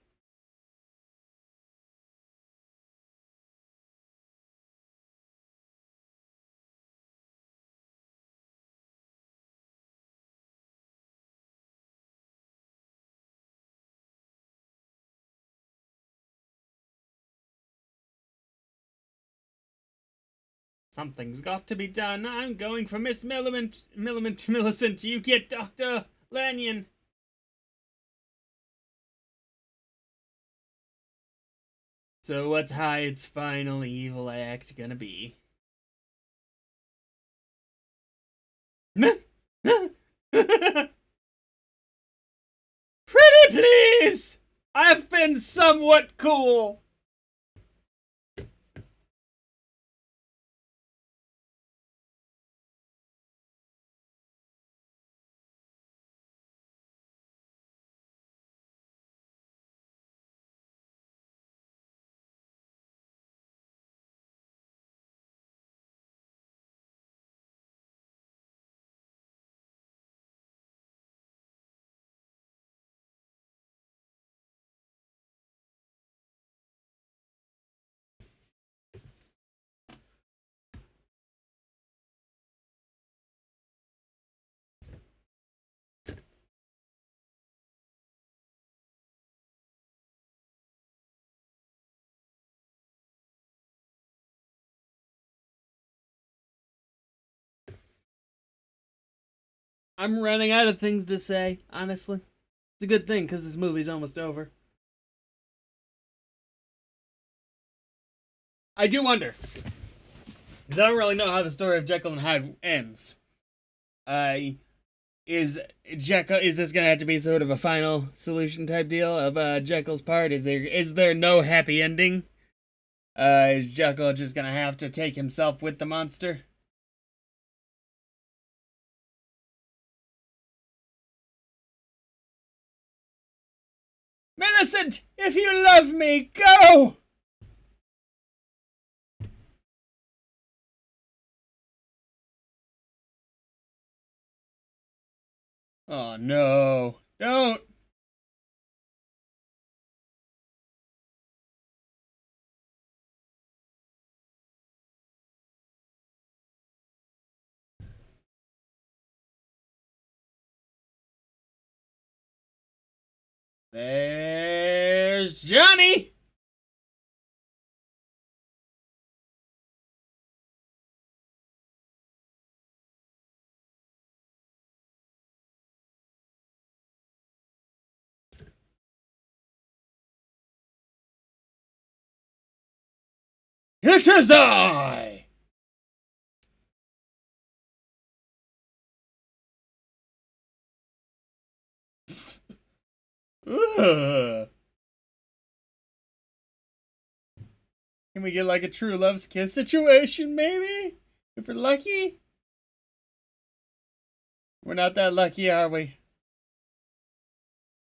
Something's got to be done. I'm going for Miss Millicent. You get Dr. Lanyon. So what's Hyde's final evil act gonna be? Pretty please! I've been somewhat cool. I'm running out of things to say, honestly. It's a good thing, because this movie's almost over. I do wonder, because I don't really know how the story of Jekyll and Hyde ends. Is Jekyll, is this gonna have to be sort of a final solution type deal of Jekyll's part? Is there no happy ending? Is Jekyll just gonna have to take himself with the monster? Millicent, if you love me, go! Oh no. Don't! There's Johnny! It is I! Ugh. Can we get like a true love's kiss situation, maybe? If we're lucky? We're not that lucky, are we?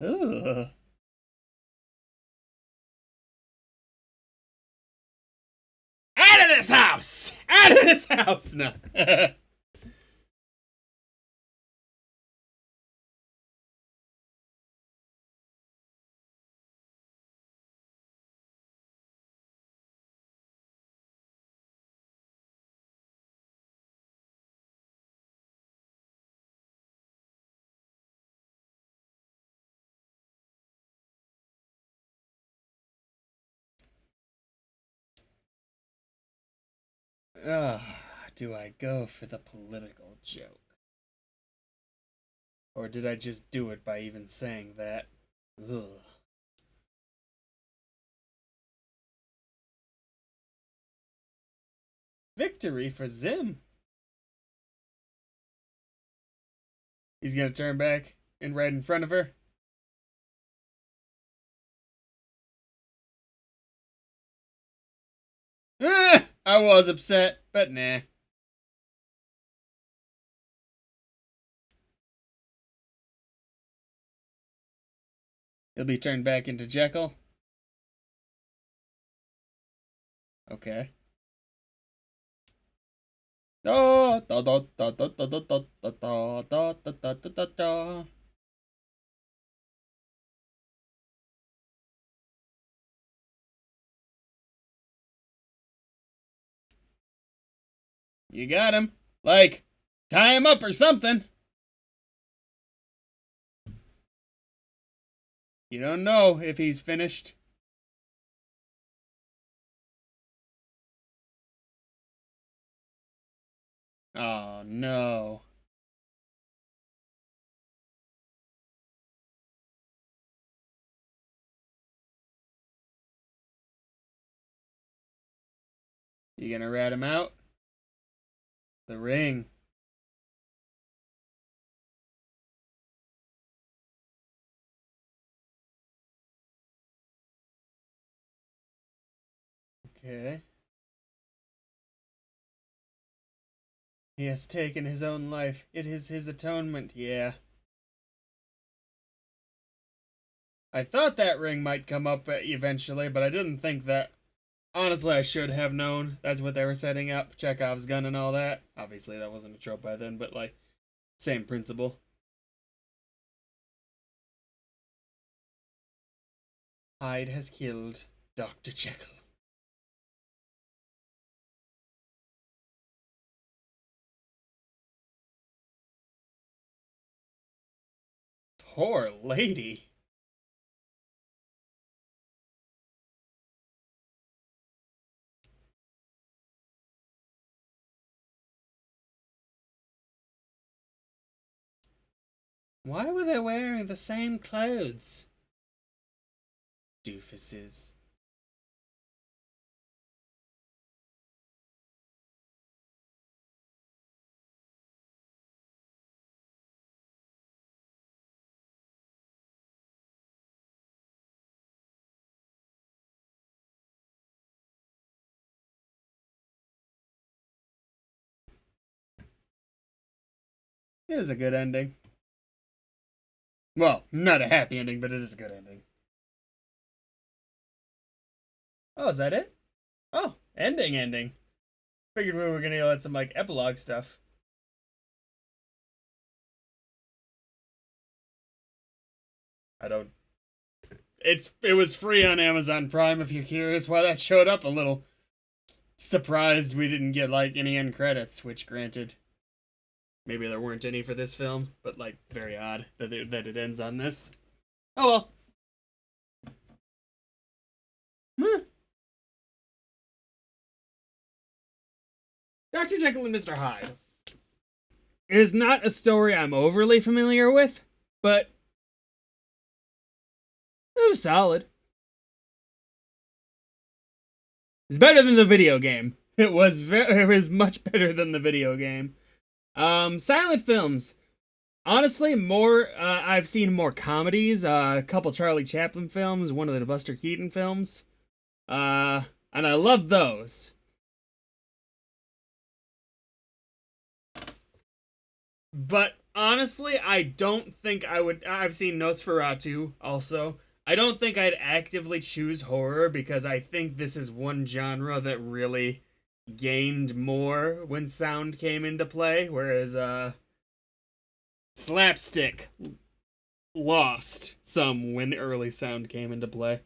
Ugh. Out of this house! Out of this house! No. Do I go for the political joke? Or did I just do it by even saying that? Ugh. Victory for Zim. He's gonna turn back and right in front of her. I was upset, but nah. He'll be turned back into Jekyll. Okay. Da da da da da da da da da da da da da da. You got him. Like, tie him up or something. You don't know if he's finished. Oh no. You gonna rat him out? The ring. Okay. He has taken his own life. It is his atonement, yeah. I thought that ring might come up eventually, but I didn't think that. Honestly, I should have known. That's what they were setting up. Chekhov's gun and all that. Obviously, that wasn't a trope by then, but like, same principle. Hyde has killed Dr. Jekyll. Poor lady. Why were they wearing the same clothes? Doofuses. It is a good ending. Well, not a happy ending, but it is a good ending. Oh, is that it? Oh, ending. Figured we were gonna let some, like, epilogue stuff. I don't... It was free on Amazon Prime if you're curious why that showed up. A little surprised we didn't get, like, any end credits, which, granted, maybe there weren't any for this film, but, like, very odd that it ends on this. Oh well. Dr. Jekyll and Mr. Hyde is not a story I'm overly familiar with, but it was solid. It's better than the video game. It was much better than the video game. Silent films. Honestly, I've seen more comedies, a couple Charlie Chaplin films, one of the Buster Keaton films. And I love those. But honestly, I don't think I would. I've seen Nosferatu also. I don't think I'd actively choose horror because I think this is one genre that really gained more when sound came into play, whereas slapstick lost some when early sound came into play.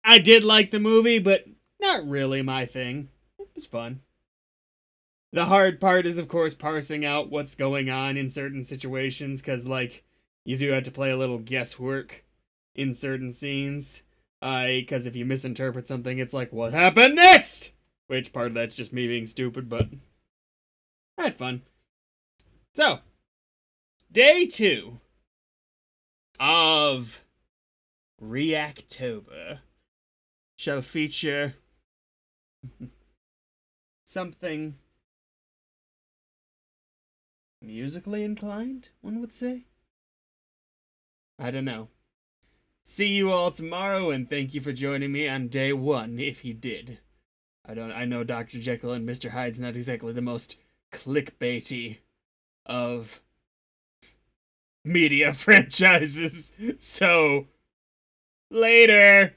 I did like the movie, but not really my thing. It was fun. The hard part is, of course, parsing out what's going on in certain situations, because, like, you do have to play a little guesswork in certain scenes. Because if you misinterpret something, it's like, what happened next? Which part of that's just me being stupid, but I had fun. So, day 2 of Reactober shall feature something musically inclined, one would say. I don't know. See you all tomorrow, and thank you for joining me on day 1, if you did. I know Dr. Jekyll and Mr. Hyde's not exactly the most clickbaity of media franchises, so later!